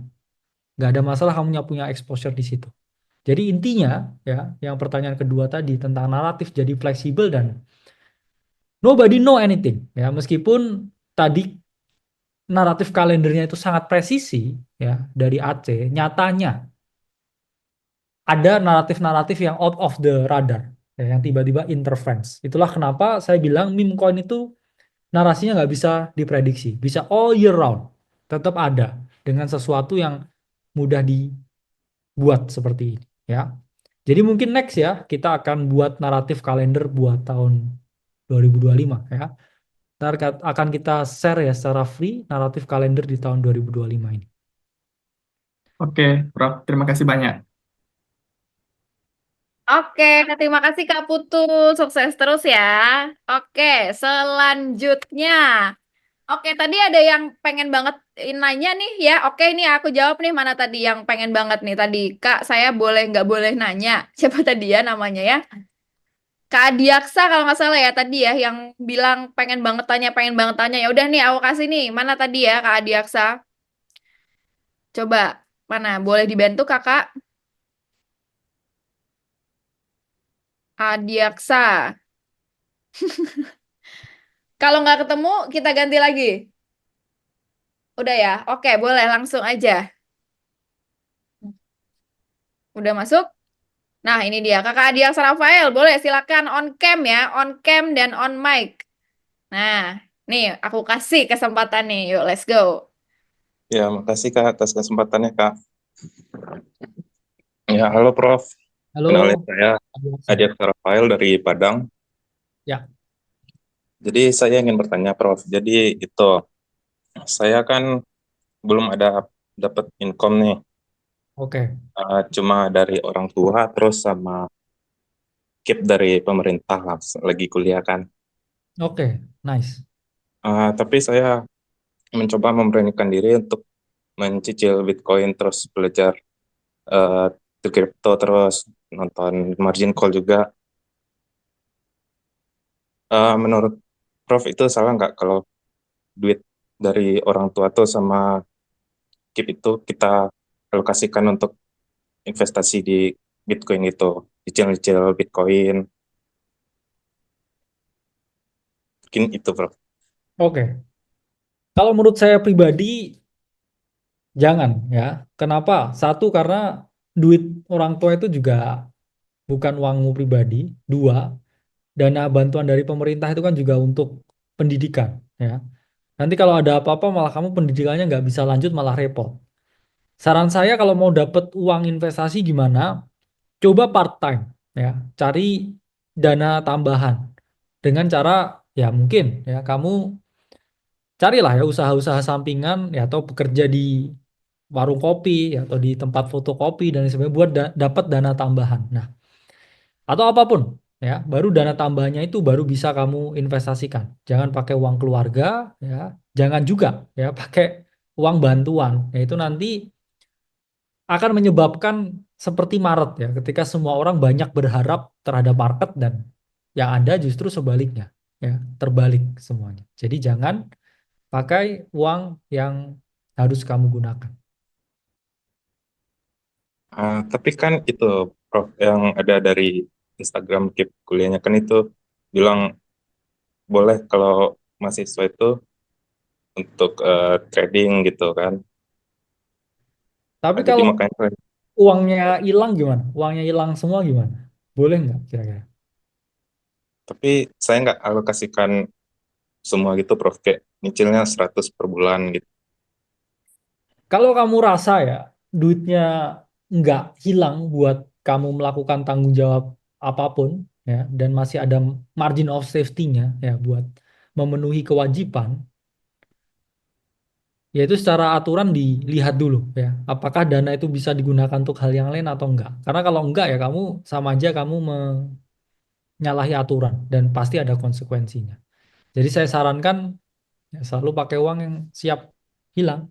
Nggak ada masalah kamu punya exposure di situ. Jadi intinya ya, yang pertanyaan kedua tadi tentang naratif jadi fleksibel dan nobody know anything ya, meskipun tadi naratif kalendernya itu sangat presisi ya dari AC, nyatanya ada naratif-naratif yang out of the radar ya, yang tiba-tiba interference. Itulah kenapa saya bilang meme coin itu narasinya nggak bisa diprediksi, bisa all year round, tetap ada dengan sesuatu yang mudah dibuat seperti ini ya. Jadi mungkin next ya kita akan buat naratif kalender buat tahun 2025 ya. Ntar akan kita share ya secara free naratif kalender di tahun 2025 ini. Oke, Prof. Terima kasih banyak. Oke, terima kasih Kak Putu. Sukses terus ya. Oke, selanjutnya. Oke, tadi ada yang pengen banget nanya nih ya. Oke, ini aku jawab nih mana tadi yang pengen banget nih tadi. Kak, saya boleh nggak boleh nanya? Siapa tadi ya namanya ya? Kak Adiaksa kalau nggak salah ya tadi ya yang bilang pengen banget tanya, pengen banget tanya. Ya udah nih, aku kasih nih. Mana tadi ya Kak Adiaksa? Coba, mana? Boleh dibantu Kakak? Adiaksa. Kalau nggak ketemu, kita ganti lagi. Udah ya? Oke, boleh langsung aja. Udah masuk? Nah, ini dia. Kakak Adiaksa Rafael, boleh silakan on cam ya. On cam dan on mic. Nah, nih aku kasih kesempatan nih. Yuk, let's go. Ya, makasih Kak atas kesempatannya Kak. Ya, halo Prof. Halo, Kenalin saya Adiaksa. Adiaksa Rafael dari Padang. Ya, Jadi saya ingin bertanya Prof. Jadi itu saya kan belum ada dapat income nih, oke. cuma dari orang tua terus sama keep dari pemerintah lah, lagi kuliah kan. Oke, nice. Tapi saya mencoba memberanikan diri untuk mencicil Bitcoin terus belajar di crypto terus nonton margin call juga. Menurut Prof itu salah nggak kalau duit dari orang tua tuh sama KIP itu kita alokasikan untuk investasi di Bitcoin itu, cicil-cicil Bitcoin, mungkin itu Prof. Oke. Kalau menurut saya pribadi, jangan ya. Kenapa? Satu, karena duit orang tua itu juga bukan uangmu pribadi. Dua, dana bantuan dari pemerintah itu kan juga untuk pendidikan ya. Nanti kalau ada apa-apa malah kamu pendidikannya nggak bisa lanjut malah repot. Saran saya kalau mau dapat uang investasi gimana? Coba part time ya, cari dana tambahan dengan cara ya mungkin ya kamu carilah ya usaha-usaha sampingan ya atau bekerja di warung kopi ya, atau di tempat fotokopi dan sebagainya buat dapat dana tambahan. Nah, atau apapun ya, baru dana tambahannya itu baru bisa kamu investasikan. Jangan pakai uang keluarga ya, jangan juga ya pakai uang bantuan. Ya itu nanti akan menyebabkan seperti Maret ya, ketika semua orang banyak berharap terhadap market dan yang ada justru sebaliknya ya, terbalik semuanya. Jadi jangan pakai uang yang harus kamu gunakan. Tapi kan itu Prof yang ada dari Instagram Keep kuliahnya kan itu bilang boleh kalau mahasiswa itu untuk trading gitu kan. Tapi Jadi kalau makanya uangnya hilang gimana? Uangnya hilang semua gimana? Boleh nggak kira-kira? tapi saya nggak alokasikan semua gitu Prof, kayak nyicilnya 100 per bulan gitu. Kalau kamu rasa ya duitnya nggak hilang buat kamu melakukan tanggung jawab apapun ya dan masih ada margin of safety-nya ya buat memenuhi kewajiban, yaitu secara aturan dilihat dulu ya apakah dana itu bisa digunakan untuk hal yang lain atau enggak. Karena kalau enggak ya kamu sama aja kamu menyalahi aturan dan pasti ada konsekuensinya. Jadi saya sarankan ya selalu pakai uang yang siap hilang.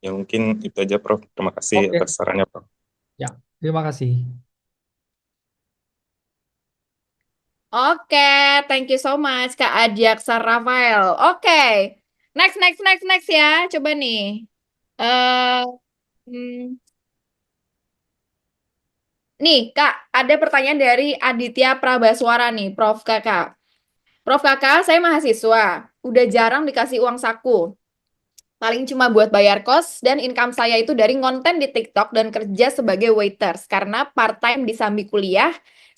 Ya mungkin itu aja Prof. Terima kasih Oke, atas sarannya Prof. ya terima kasih. Oke, thank you so much Kak Adiaksa Rafael. Oke, next ya. Coba nih. Eh, hmm, nih Kak, ada pertanyaan dari Aditya Prabaswara nih, Prof Kakak. Prof Kakak, saya mahasiswa. Udah jarang dikasih uang saku. Paling cuma buat bayar kos dan income saya itu dari konten di TikTok dan kerja sebagai waiters karena part-time di sambil kuliah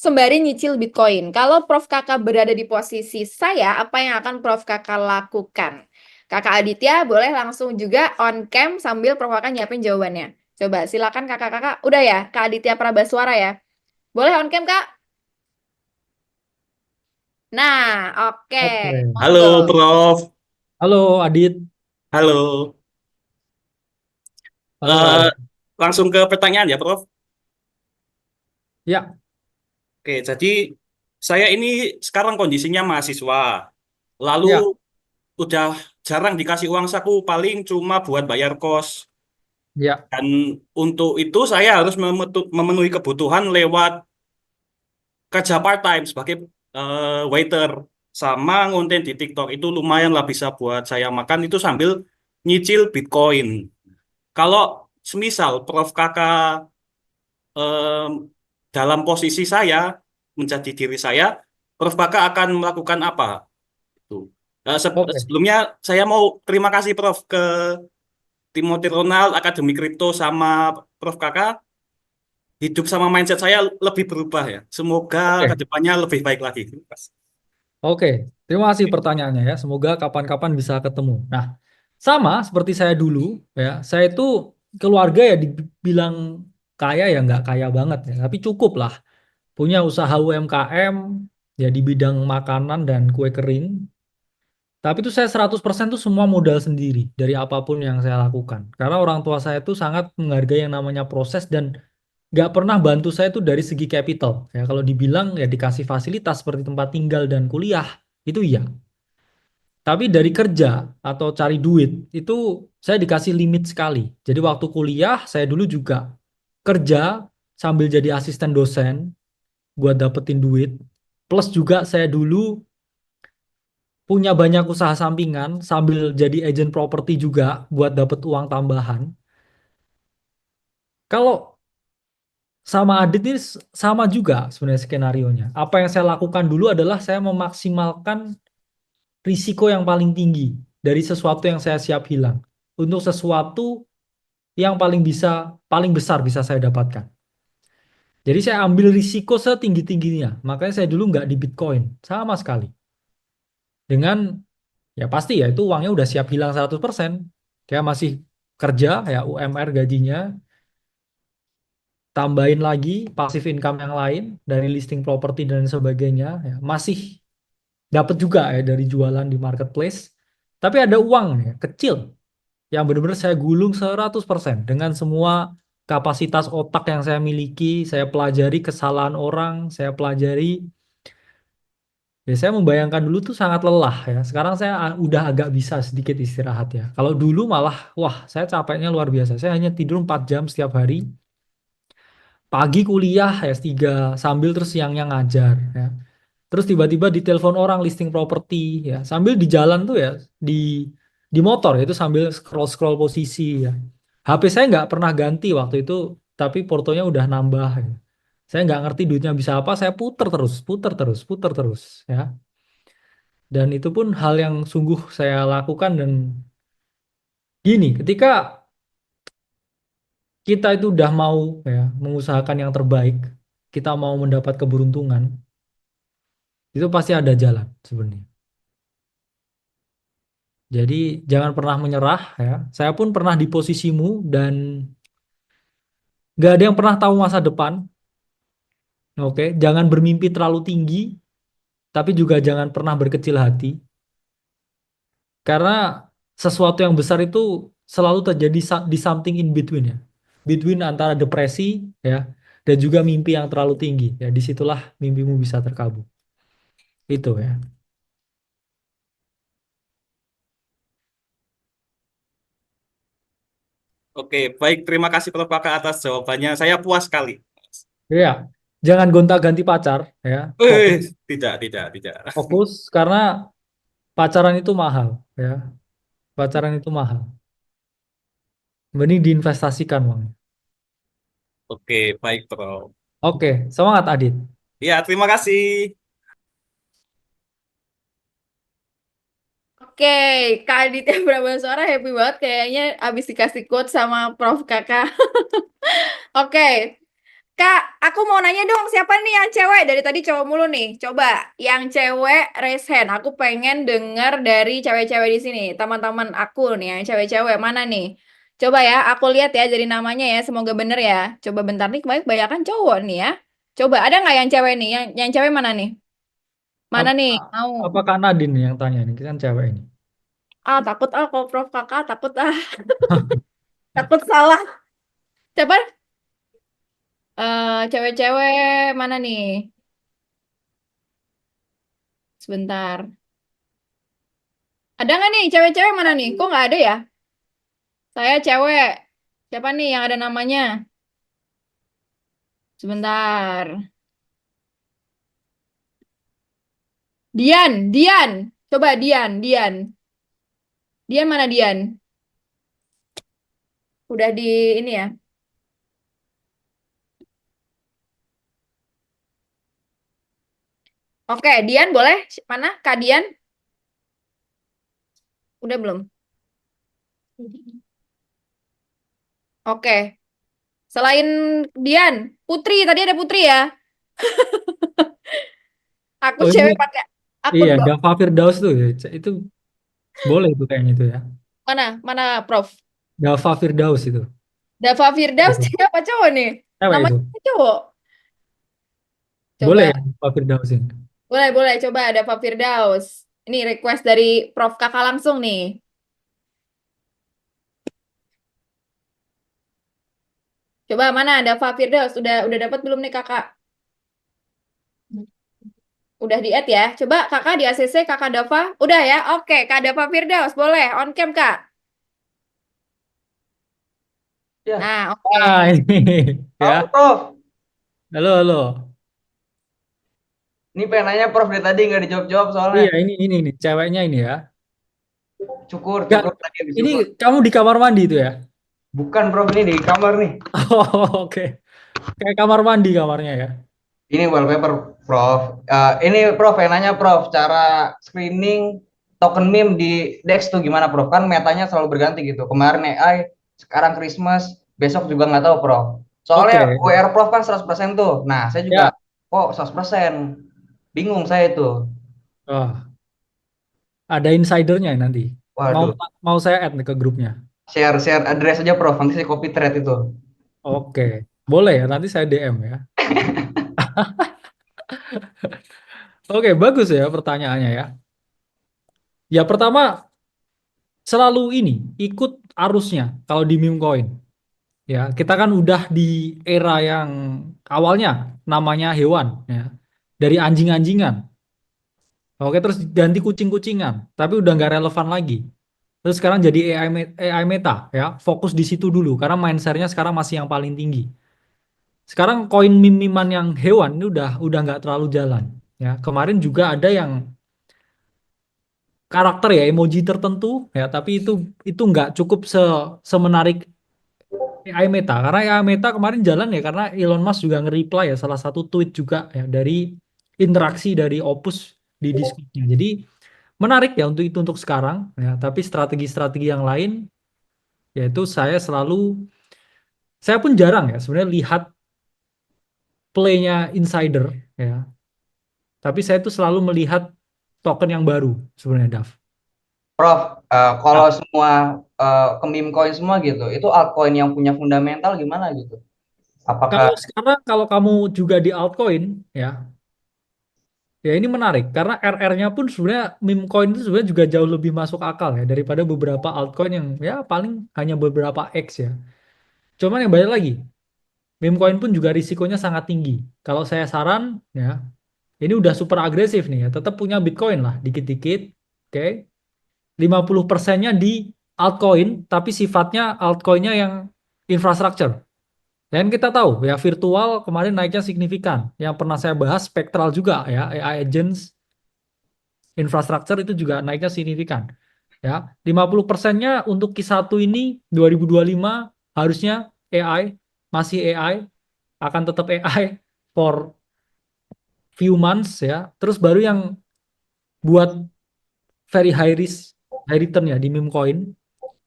sembari nyicil Bitcoin. Kalau Prof Kakak berada di posisi saya, apa yang akan Prof Kakak lakukan? Kakak Aditya boleh langsung juga on cam sambil Prof Kakak nyiapin jawabannya. Coba silakan kakak-kakak. Udah ya, Kak Aditya Prabaswara ya. Boleh on cam, Kak? Nah, oke. Oke. Halo Monggo. Prof, Halo Adit. halo. Halo Eh, Adit. Langsung ke pertanyaan ya Prof. Ya, Oke, jadi saya ini sekarang kondisinya mahasiswa. Lalu ya, udah jarang dikasih uang saku, paling cuma buat bayar kos. ya. Dan untuk itu saya harus memenuhi kebutuhan lewat kerja part-time sebagai waiter. Sama ngonten di TikTok itu lumayan lah bisa buat saya makan itu sambil nyicil Bitcoin. Kalau semisal Prof Kakak em, dalam posisi saya menjadi diri saya, Prof Baka akan melakukan apa? Itu. Oke. Sebelumnya saya mau terima kasih Prof ke Timothy Ronald, Akademi Kripto sama Prof Kakak. Hidup sama mindset saya lebih berubah ya. Semoga Oke. kedepannya lebih baik lagi. Oke. Terima kasih pertanyaannya ya. Semoga kapan-kapan bisa ketemu. Nah, sama seperti saya dulu ya. Saya itu keluarga ya dibilang kaya ya nggak kaya banget ya, tapi cukup lah. Punya usaha UMKM ya di bidang makanan dan kue kering. Tapi itu saya 100% tuh semua modal sendiri dari apapun yang saya lakukan. Karena orang tua saya itu sangat menghargai yang namanya proses dan nggak pernah bantu saya itu dari segi capital. Ya, kalau dibilang ya dikasih fasilitas seperti tempat tinggal dan kuliah, itu iya. Tapi dari kerja atau cari duit, itu saya dikasih limit sekali. Jadi waktu kuliah, saya dulu juga kerja sambil jadi asisten dosen buat dapetin duit. Plus juga saya dulu punya banyak usaha sampingan sambil jadi agent properti juga buat dapet uang tambahan. Kalau sama Adit ini sama juga sebenarnya skenarionya. Apa yang saya lakukan dulu adalah saya memaksimalkan risiko yang paling tinggi dari sesuatu yang saya siap hilang untuk sesuatu yang paling besar bisa saya dapatkan. Jadi saya ambil risiko setinggi-tingginya. Makanya saya dulu nggak di Bitcoin sama sekali. Dengan ya pasti ya itu uangnya udah siap hilang 100%. Kayak masih kerja ya UMR gajinya, tambahin lagi passive income yang lain dari listing properti dan sebagainya ya, masih dapat juga ya dari jualan di marketplace. Tapi ada uang ya kecil yang benar-benar saya gulung 100% dengan semua kapasitas otak yang saya miliki, saya pelajari kesalahan orang, saya pelajari ya saya membayangkan dulu tuh sangat lelah ya. Sekarang saya udah agak bisa sedikit istirahat ya. Kalau dulu malah wah, saya capeknya luar biasa. Saya hanya tidur 4 jam setiap hari. Pagi kuliah S3 sambil terus siangnya ngajar ya. Terus tiba-tiba ditelepon orang listing properti ya, sambil di jalan tuh ya, di motor ya, itu sambil scroll-scroll posisi ya. HP saya nggak pernah ganti waktu itu, tapi portonya udah nambah ya. Saya nggak ngerti duitnya bisa apa, saya puter terus, puter terus, puter terus ya. Dan itu pun hal yang sungguh saya lakukan. Dan gini, ketika kita itu udah mau ya mengusahakan yang terbaik, kita mau mendapat keberuntungan, itu pasti ada jalan sebenarnya. Jadi jangan pernah menyerah ya. Saya pun pernah di posisimu dan nggak ada yang pernah tahu masa depan. Oke, jangan bermimpi terlalu tinggi, tapi juga jangan pernah berkecil hati. Karena sesuatu yang besar itu selalu terjadi di something in between ya. Between antara depresi ya dan juga mimpi yang terlalu tinggi. Ya disitulah mimpimu bisa terkabul. Itu ya. Oke, baik. Terima kasih Prof Kakak atas jawabannya. Saya puas sekali. Iya. Jangan gonta-ganti pacar ya. Eh, tidak, tidak, tidak. Fokus karena pacaran itu mahal ya. Pacaran itu mahal. Mending diinvestasikan uangnya. Oke, baik Prof. Oke, semangat Adit. Ya, terima kasih. Oke, Kak Aditya Bramantara happy banget kayaknya abis dikasih quote sama Prof Kakak. Oke, Kak, aku mau nanya dong, siapa nih yang cewek? Dari tadi cowok mulu nih. Coba, yang cewek raise hand. Aku pengen denger dari cewek-cewek di sini. Teman-teman aku nih, yang cewek-cewek mana nih? Coba ya, aku lihat ya dari namanya ya. Semoga bener ya. Coba bentar nih, kebanyakan cowok nih ya. Coba, ada nggak yang cewek nih? Yang cewek mana nih? Mana Ap- nih? Mau? Apakah Nadine nih yang tanya ini? Kita kan cewek ini. Ah, takut ah kalau Prof Kakak, takut ah. Takut salah. Coba, cewek-cewek mana nih? Sebentar. Ada nggak nih cewek-cewek mana nih? Kok nggak ada ya? Saya cewek. Siapa nih yang ada namanya? Sebentar. Dian, Dian. Coba Dian, Dian. Dian mana Dian? Udah di ini ya. Oke, Dian boleh? Mana? Kak Dian? Udah belum? Oke. Selain Dian, Putri. Tadi ada Putri ya. Aku Oh ini cewek pakai akun iya, bawah. Dava Firdaus tuh ya. Itu boleh itu kayaknya itu ya. Mana? Mana Prof? Dava Firdaus itu. Dava Firdaus Itu. siapa cowok nih? Cewek itu. Namanya cowok. Boleh Coba. ya Dava Firdaus ini. Boleh, boleh. Coba ada Pak Firdaus. Ini request dari Prof Kakak langsung nih. Coba mana ada Pak Firdaus? Udah dapat belum nih Kakak? Udah di add ya. Coba Kakak di ACC Kakak Dava. Udah ya. Oke, Kak Dava Firdaus boleh on cam Kak. Ya. Nah, oke. Ah ini ya. Halo Prof, Halo, halo. ini pengen nanya Prof dari tadi nggak dijawab-jawab soalnya. Iya, ini nih ceweknya ini ya. Cukur Enggak, tadi habis ini cukur. kamu di kamar mandi itu ya? Bukan Prof, ini di kamar nih. Oh, oke. Kayak kamar mandi kamarnya ya. Ini wallpaper Prof. Ini Prof pengen nanya Prof, cara screening token meme di DEX tuh gimana Prof? Kan metanya selalu berganti gitu. Kemarin AI, sekarang Christmas, besok juga nggak tahu Prof. Soalnya Oke. WR Prof kan 100% tuh. Nah, saya juga Ya. kok 100%. Bingung saya itu. Oh, ada insidernya nanti. Mau Waduh, mau saya add nih ke grupnya. share address aja Prof, nanti saya copy thread itu. Oke. Boleh ya, nanti saya DM ya. Oke, bagus ya pertanyaannya ya. Ya pertama, selalu ini ikut arusnya kalau di meme coin. Ya, kita kan udah di era yang awalnya namanya hewan ya. Dari anjing-anjingan. Oke, terus ganti kucing-kucingan, tapi udah nggak relevan lagi. Terus sekarang jadi AI meta ya. Fokus di situ dulu karena mindset-nya sekarang masih yang paling tinggi. Sekarang koin mimiman yang hewan ini udah nggak terlalu jalan. Ya, kemarin juga ada yang karakter ya, emoji tertentu ya, tapi itu nggak cukup semenarik AI Meta. Karena AI Meta kemarin jalan ya karena Elon Musk juga nge-reply ya salah satu tweet juga ya dari interaksi dari Opus di Discord-nya. Jadi menarik ya untuk sekarang ya, tapi strategi-strategi yang lain yaitu saya pun jarang ya sebenarnya lihat play-nya insider ya. Tapi saya tuh selalu melihat token yang baru sebenarnya, Dav. Prof, Nah, kalau semua ke meme coin semua gitu, itu altcoin yang punya fundamental gimana gitu? Apakah kalau sekarang kalau kamu juga di altcoin ya ini menarik karena RR-nya pun sebenarnya meme coin itu sebenarnya juga jauh lebih masuk akal ya daripada beberapa altcoin yang ya paling hanya beberapa X ya. Cuman yang balik lagi, meme coin pun juga risikonya sangat tinggi. Kalau saya saran ya, ini udah super agresif nih ya, tetap punya Bitcoin lah dikit-dikit. Oke. 50%-nya di altcoin tapi sifatnya altcoin-nya yang infrastructure. Dan kita tahu ya virtual kemarin naiknya signifikan. Yang pernah saya bahas Spectral juga ya, AI agents infrastructure itu juga naiknya signifikan. Ya, 50%-nya untuk Q1 ini 2025 harusnya AI, masih AI, akan tetap AI for few months ya. Terus baru yang buat very high risk, high return ya di meme coin,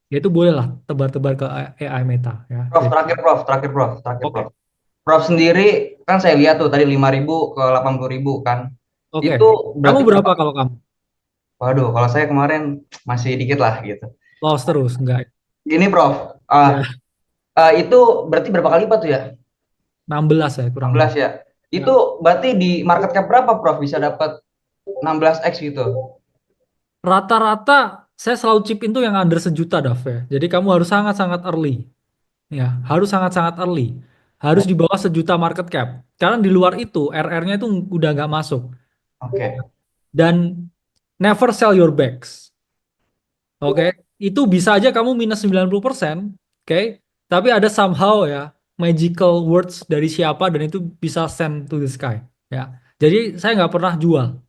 ya itu boleh lah tebar-tebar ke AI Meta ya. Prof, Jadi terakhir oke. Prof. Prof sendiri kan saya lihat tuh tadi 5.000 ke 80.000 kan. Oke. Itu Kamu berarti berapa kalau kamu? waduh, kalau saya kemarin masih dikit lah gitu. Loss terus enggak? Gini Prof, Ya, itu berarti berapa kali lipat tuh ya? 16 ya kurang 16 lebih. ya. Ya. Itu berarti di market cap berapa Prof bisa dapat 16x gitu? Rata-rata saya selalu chip itu yang under 1 juta Daf ya. Jadi kamu harus sangat-sangat early. Ya, harus sangat-sangat early. Harus di bawah 1 juta market cap. Karena di luar itu RR-nya itu udah nggak masuk. Oke. Dan never sell your bags. Oke, itu bisa aja kamu minus 90%, oke? Tapi ada somehow ya magical words dari siapa dan itu bisa send to the sky, ya. Jadi saya nggak pernah jual.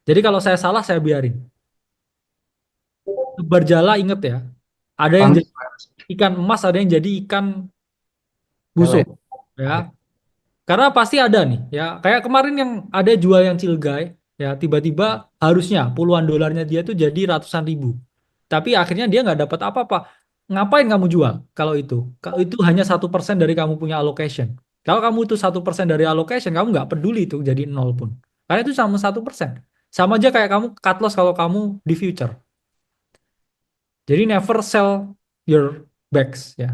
Jadi kalau saya salah saya biarin. Berjala inget ya, ada yang jadi ikan emas, ada yang jadi ikan busuk, Lele. ya. Karena pasti ada nih, ya. Kayak kemarin yang ada jual yang Cilgai, ya tiba-tiba harusnya puluhan dolarnya dia tuh jadi ratusan ribu. Tapi akhirnya dia nggak dapat apa-apa. Ngapain kamu jual kalau itu? Kalau itu hanya 1% dari kamu punya allocation. Kalau kamu itu 1% dari allocation, kamu nggak peduli itu jadi nol pun. Karena itu sama 1%. Sama aja kayak kamu cut loss kalau kamu di future. Jadi never sell your bags ya.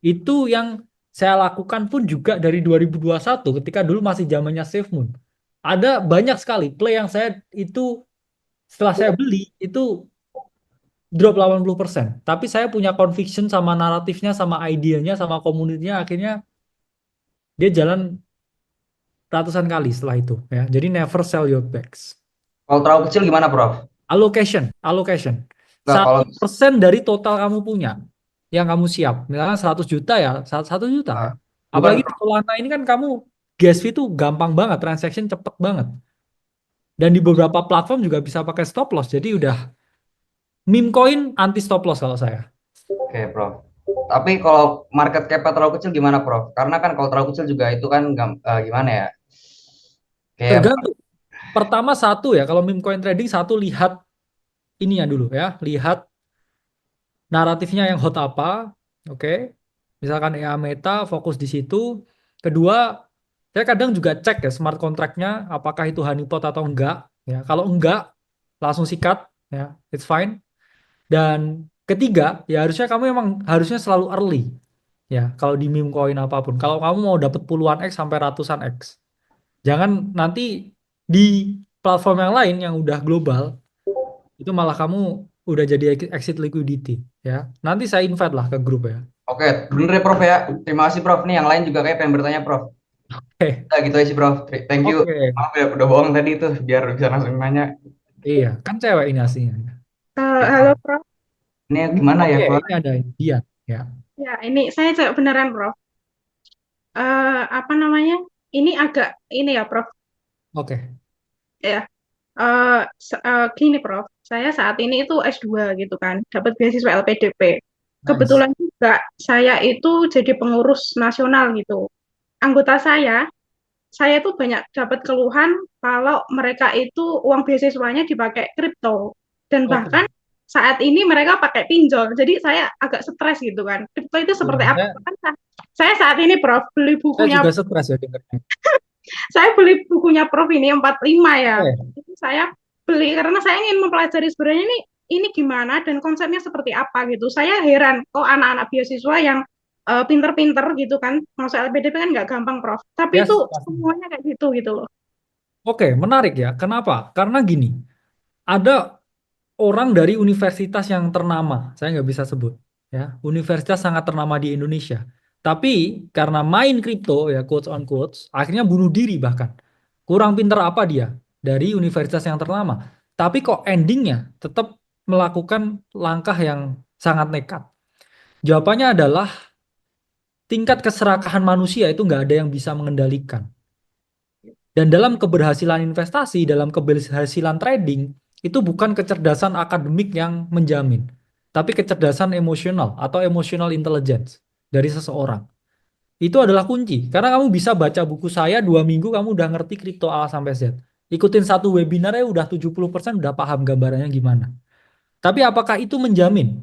Itu yang saya lakukan pun juga dari 2021 ketika dulu masih zamannya SafeMoon. Ada banyak sekali play yang saya itu setelah saya beli itu drop 80%. Tapi saya punya conviction sama naratifnya, sama idenya, sama komunitasnya akhirnya dia jalan ratusan kali setelah itu ya. Jadi never sell your bags. Kalau terlalu kecil gimana Prof? Allocation. Nggak, kalau 1% dari total kamu punya yang kamu siap. Misalnya 100 juta ya, 1 juta ya. bukan Apalagi di Solana ini kan kamu gas fee itu gampang banget, transaction cepet banget. Dan di beberapa platform juga bisa pakai stop loss. Jadi udah meme coin anti stop loss kalau saya. oke Prof. Tapi kalau market cap terlalu kecil gimana Prof? Karena kan kalau terlalu kecil juga itu kan gimana ya? Kayak Tergantung. Pertama satu ya, kalau meme coin trading satu lihat ininya dulu ya, lihat naratifnya yang hot apa, oke. Misalkan EA Meta fokus di situ. Kedua, saya kadang juga cek ya smart contract-nya apakah itu honeypot atau enggak. Ya, kalau enggak, langsung sikat ya, it's fine. Dan ketiga, ya harusnya kamu emang harusnya selalu early. Ya, kalau di meme coin apapun. Kalau kamu mau dapat puluhan X sampai ratusan X. Jangan nanti di platform yang lain yang udah global itu malah kamu udah jadi exit liquidity ya. Nanti saya invite lah ke grup ya. oke, bener ya Prof ya. Terima kasih Prof. Nih yang lain juga kayak pengen bertanya Prof. Oke. Nah, gitu aja sih Prof. Thank you. Oke. Maaf ya udah bohong tadi tuh biar bisa langsung nanya. Iya, kan cewek ini aslinya. Halo Prof. Ini gimana ya Oke, Prof? ini ada dia ya. Ya, ini saya cek beneran Prof. Apa namanya? Ini agak ini ya Prof. Oke. ya. Gini, Prof. Saya saat ini itu S2 gitu kan, dapat beasiswa LPDP. Nice. Kebetulan juga saya itu jadi pengurus nasional gitu. Anggota saya tuh banyak dapat keluhan kalau mereka itu uang beasiswanya dipakai kripto. Dan Oke. bahkan saat ini mereka pakai pinjol. Jadi saya agak stres gitu kan. Kripto itu seperti apa? Saya, Bahkan saya saat ini, Prof, beli saya bukunya juga stres ya dengarnya. saya beli bukunya Prof ini 45 ya. Oke. Itu saya beli karena saya ingin mempelajari sebenarnya ini gimana dan konsepnya seperti apa gitu. Saya heran kok anak-anak beasiswa yang pinter-pinter gitu kan, masuk LPDP kan nggak gampang, Prof. Tapi Yes, itu pasti. semuanya kayak gitu loh. Oke, menarik ya. Kenapa? Karena gini, ada orang dari universitas yang ternama, saya nggak bisa sebut, ya, universitas sangat ternama di Indonesia. Tapi karena main kripto, ya, quotes on quotes, akhirnya bunuh diri bahkan. Kurang pinter apa dia dari universitas yang ternama. Tapi kok endingnya tetap melakukan langkah yang sangat nekat. Jawabannya adalah tingkat keserakahan manusia itu nggak ada yang bisa mengendalikan. Dan dalam keberhasilan investasi, dalam keberhasilan trading, itu bukan kecerdasan akademik yang menjamin, tapi kecerdasan emosional atau emotional intelligence dari seseorang. Itu adalah kunci. Karena kamu bisa baca buku saya 2 minggu, kamu udah ngerti kripto A sampai Z. Ikutin satu webinarnya udah 70% udah paham gambarannya gimana. Tapi apakah itu menjamin?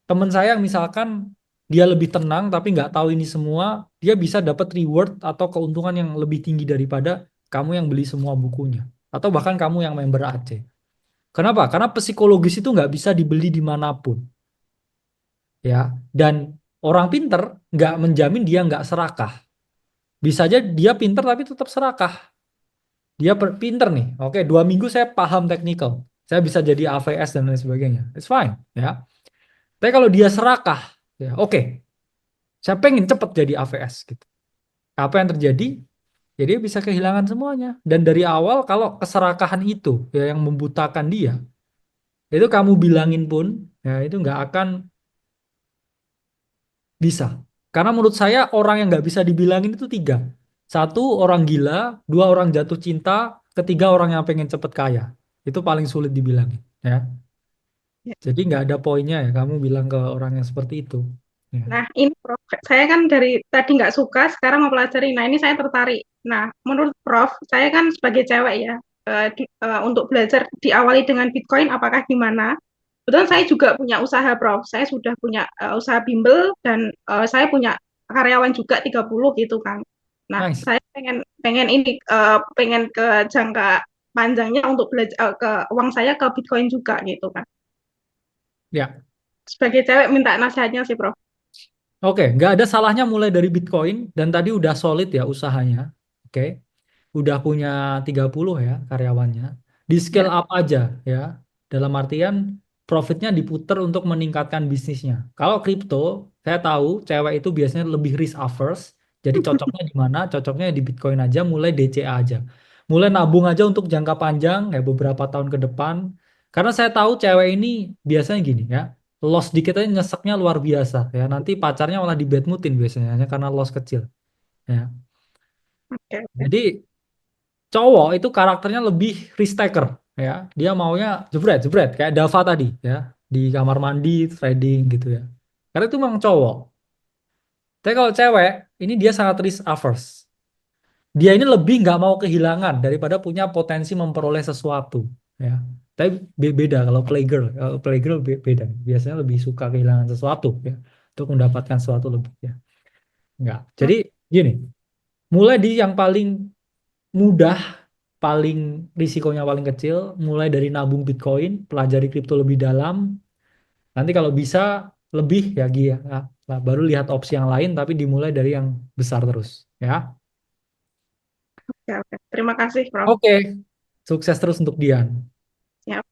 Teman saya yang misalkan dia lebih tenang tapi nggak tahu ini semua, dia bisa dapat reward atau keuntungan yang lebih tinggi daripada kamu yang beli semua bukunya. Atau bahkan kamu yang member AC. Kenapa? Karena psikologis itu nggak bisa dibeli dimanapun. Ya, dan orang pinter nggak menjamin dia nggak serakah. Bisa aja dia pinter tapi tetap serakah. Dia pinter nih. Oke, 2 minggu saya paham technical. Saya bisa jadi AVS dan lain sebagainya. It's fine, ya. Tapi kalau dia serakah, ya oke, saya pengen cepet jadi AVS gitu. Apa yang terjadi? Ya dia bisa kehilangan semuanya. Dan dari awal kalau keserakahan itu ya yang membutakan dia, itu kamu bilangin pun ya itu nggak akan bisa. Karena menurut saya orang yang nggak bisa dibilangin itu 3. 1 orang gila, 2 orang jatuh cinta, 3 orang yang pengen cepet kaya. Itu paling sulit dibilangin. Ya. Ya. Jadi nggak ada poinnya ya kamu bilang ke orang yang seperti itu. Ya. Nah, ini Prof, saya kan dari tadi nggak suka, sekarang mau pelajari. Nah, ini saya tertarik. Nah, menurut Prof, saya kan sebagai cewek ya, untuk belajar diawali dengan Bitcoin, apakah gimana? Kebetulan saya juga punya usaha, Prof. Saya sudah punya usaha bimbel dan saya punya karyawan juga 30 gitu kan. Nah, Nice. saya pengen ini pengen ke jangka panjangnya untuk belajar ke uang saya ke Bitcoin juga gitu kan. Ya. Sebagai cewek minta nasihatnya sih, Prof. Oke, nggak ada salahnya mulai dari Bitcoin dan tadi udah solid ya usahanya. Oke. Udah punya 30 ya karyawannya. Di scale Ya. up aja ya. Dalam artian profitnya diputer untuk meningkatkan bisnisnya. Kalau kripto, saya tahu cewek itu biasanya lebih risk averse. Jadi cocoknya di mana? Cocoknya di Bitcoin aja, mulai DCA aja. Mulai nabung aja untuk jangka panjang ya beberapa tahun ke depan. Karena saya tahu cewek ini biasanya gini ya. Loss dikit aja nyeseknya luar biasa ya. Nanti pacarnya malah di bad moodin biasanya hanya karena loss kecil ya. Oke. Jadi cowok itu karakternya lebih risk taker ya. Dia maunya jebret jebret kayak Dava tadi ya di kamar mandi trading gitu ya. Karena itu memang cowok. Tapi kalau cewek ini dia sangat risk averse. Dia ini lebih nggak mau kehilangan daripada punya potensi memperoleh sesuatu ya. Tapi beda kalau playgirl, beda. Biasanya lebih suka kehilangan sesuatu ya untuk mendapatkan sesuatu lebih ya. Enggak. Jadi gini, mulai di yang paling mudah, paling risikonya paling kecil, mulai dari nabung Bitcoin, pelajari kripto lebih dalam. Nanti kalau bisa lebih ya Gia, nah, baru lihat opsi yang lain tapi dimulai dari yang besar terus, ya. Oke. Terima kasih, Prof. Oke. Sukses terus untuk Dian. Ya.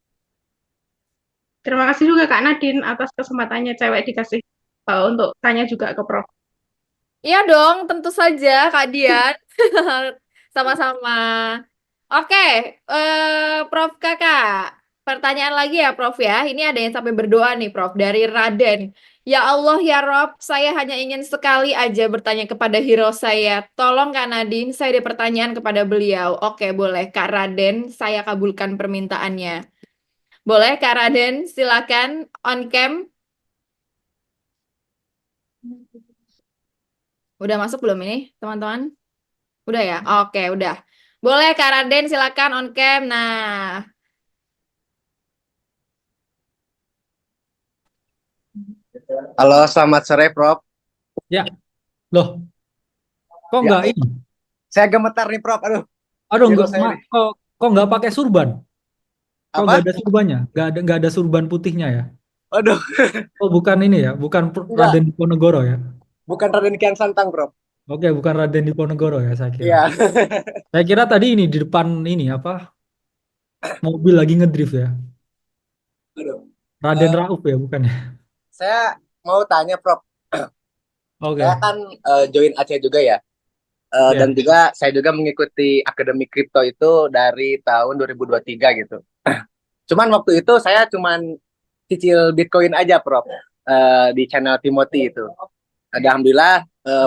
Terima kasih juga Kak Nadine atas kesempatannya cewek dikasih untuk tanya juga ke Prof. Iya dong, tentu saja Kak Dian. Sama-sama. Oke, Prof Kakak. Pertanyaan lagi ya, Prof ya. Ini ada yang sampai berdoa nih, Prof, dari Raden. Ya Allah, ya Rob, saya hanya ingin sekali aja bertanya kepada hero saya. Tolong Kak Nadine, saya ada pertanyaan kepada beliau. Oke, boleh. Kak Raden, saya kabulkan permintaannya. Boleh, Kak Raden, silakan on cam. Udah masuk belum ini, teman-teman? Udah ya? Oke, udah. Boleh, Kak Raden, silakan on cam. Nah, Halo, selamat sore, Prof. Ya, loh, kok Ya, nggak ini? saya gemetar nih, Prof. Aduh, Aduh, hero nggak, saya nih. kok nggak pakai surban? Kok nggak Apa? ada surbannya? Nggak ada surban putihnya ya? Aduh, Oh, bukan ini ya, bukan enggak. Raden Diponegoro ya? Bukan Raden Kian Santang, Prof. Oke, bukan Raden Diponegoro ya, saya kira. Iya. Saya kira tadi ini di depan ini apa? Mobil lagi ngedrift ya. Aduh. Raden Eh, Rauf ya, bukan ya? saya mau tanya, Prof. Saya Oke, kan join Aceh juga ya. ya. Dan juga saya juga mengikuti Akademi Kripto itu dari tahun 2023 gitu. Cuman waktu itu saya cuman cicil Bitcoin aja, Prof. Di channel Timothy itu. Alhamdulillah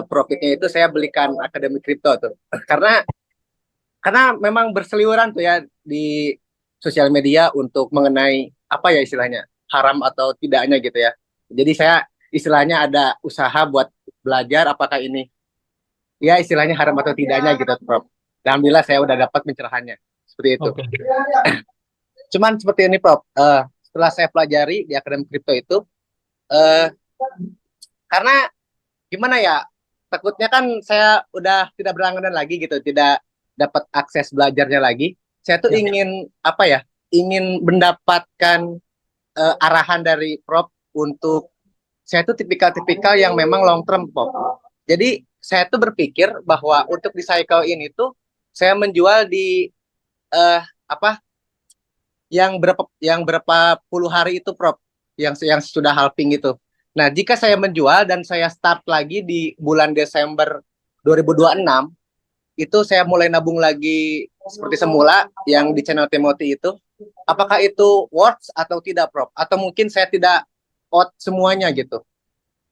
profitnya itu saya belikan Akademi Kripto tuh. Karena memang berseliweran tuh ya di sosial media untuk mengenai apa ya istilahnya haram atau tidaknya gitu ya. Jadi saya istilahnya ada usaha buat belajar apakah ini ya istilahnya haram atau tidaknya gitu, Prof. Alhamdulillah saya udah dapat pencerahannya seperti itu. Oke. Cuman seperti ini, Prof. Setelah saya pelajari di Akademi Kripto itu, eh, karena gimana ya, takutnya kan saya udah tidak berlangganan lagi gitu, tidak dapat akses belajarnya lagi. Saya tuh Ya. ingin apa ya, ingin mendapatkan arahan dari Prof untuk saya tuh tipikal-tipikal yang memang long term, Prof. Jadi saya tuh berpikir bahwa untuk di cycle ini tuh saya menjual di apa yang berapa puluh hari itu, Prof, yang sudah halving itu. Nah, jika saya menjual dan saya start lagi di bulan Desember 2026, itu saya mulai nabung lagi seperti semula yang di channel Timothy itu. Apakah itu worth atau tidak, Prof? Atau mungkin saya tidak out semuanya gitu.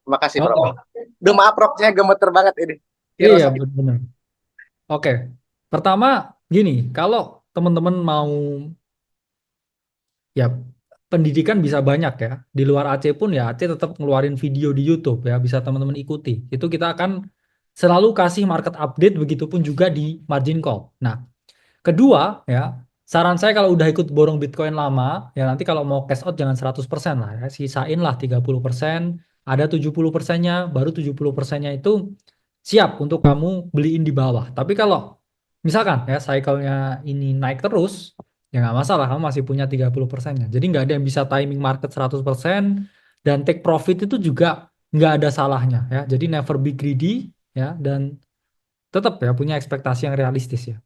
Terima kasih, Prof. Oh, Duh, maaf, Prof, saya gemeter banget ini. Hero iya saya. benar. Oke. Pertama, gini, kalau teman-teman mau ya pendidikan bisa banyak ya. Di luar Aceh pun ya Aceh tetap ngeluarin video di YouTube ya, bisa teman-teman ikuti. Itu kita akan selalu kasih market update, begitupun juga di margin call. Nah, kedua ya, saran saya kalau udah ikut borong Bitcoin lama, ya nanti kalau mau cash out jangan 100% lah ya, sisain lah 30%, ada 70%-nya, baru 70%-nya itu siap untuk kamu beliin di bawah. Tapi kalau misalkan ya cycle-nya ini naik terus, ya nggak masalah, kamu masih punya 30%-nya. Jadi nggak ada yang bisa timing market 100%, dan take profit itu juga nggak ada salahnya ya. Jadi never be greedy ya, dan tetap ya punya ekspektasi yang realistis ya.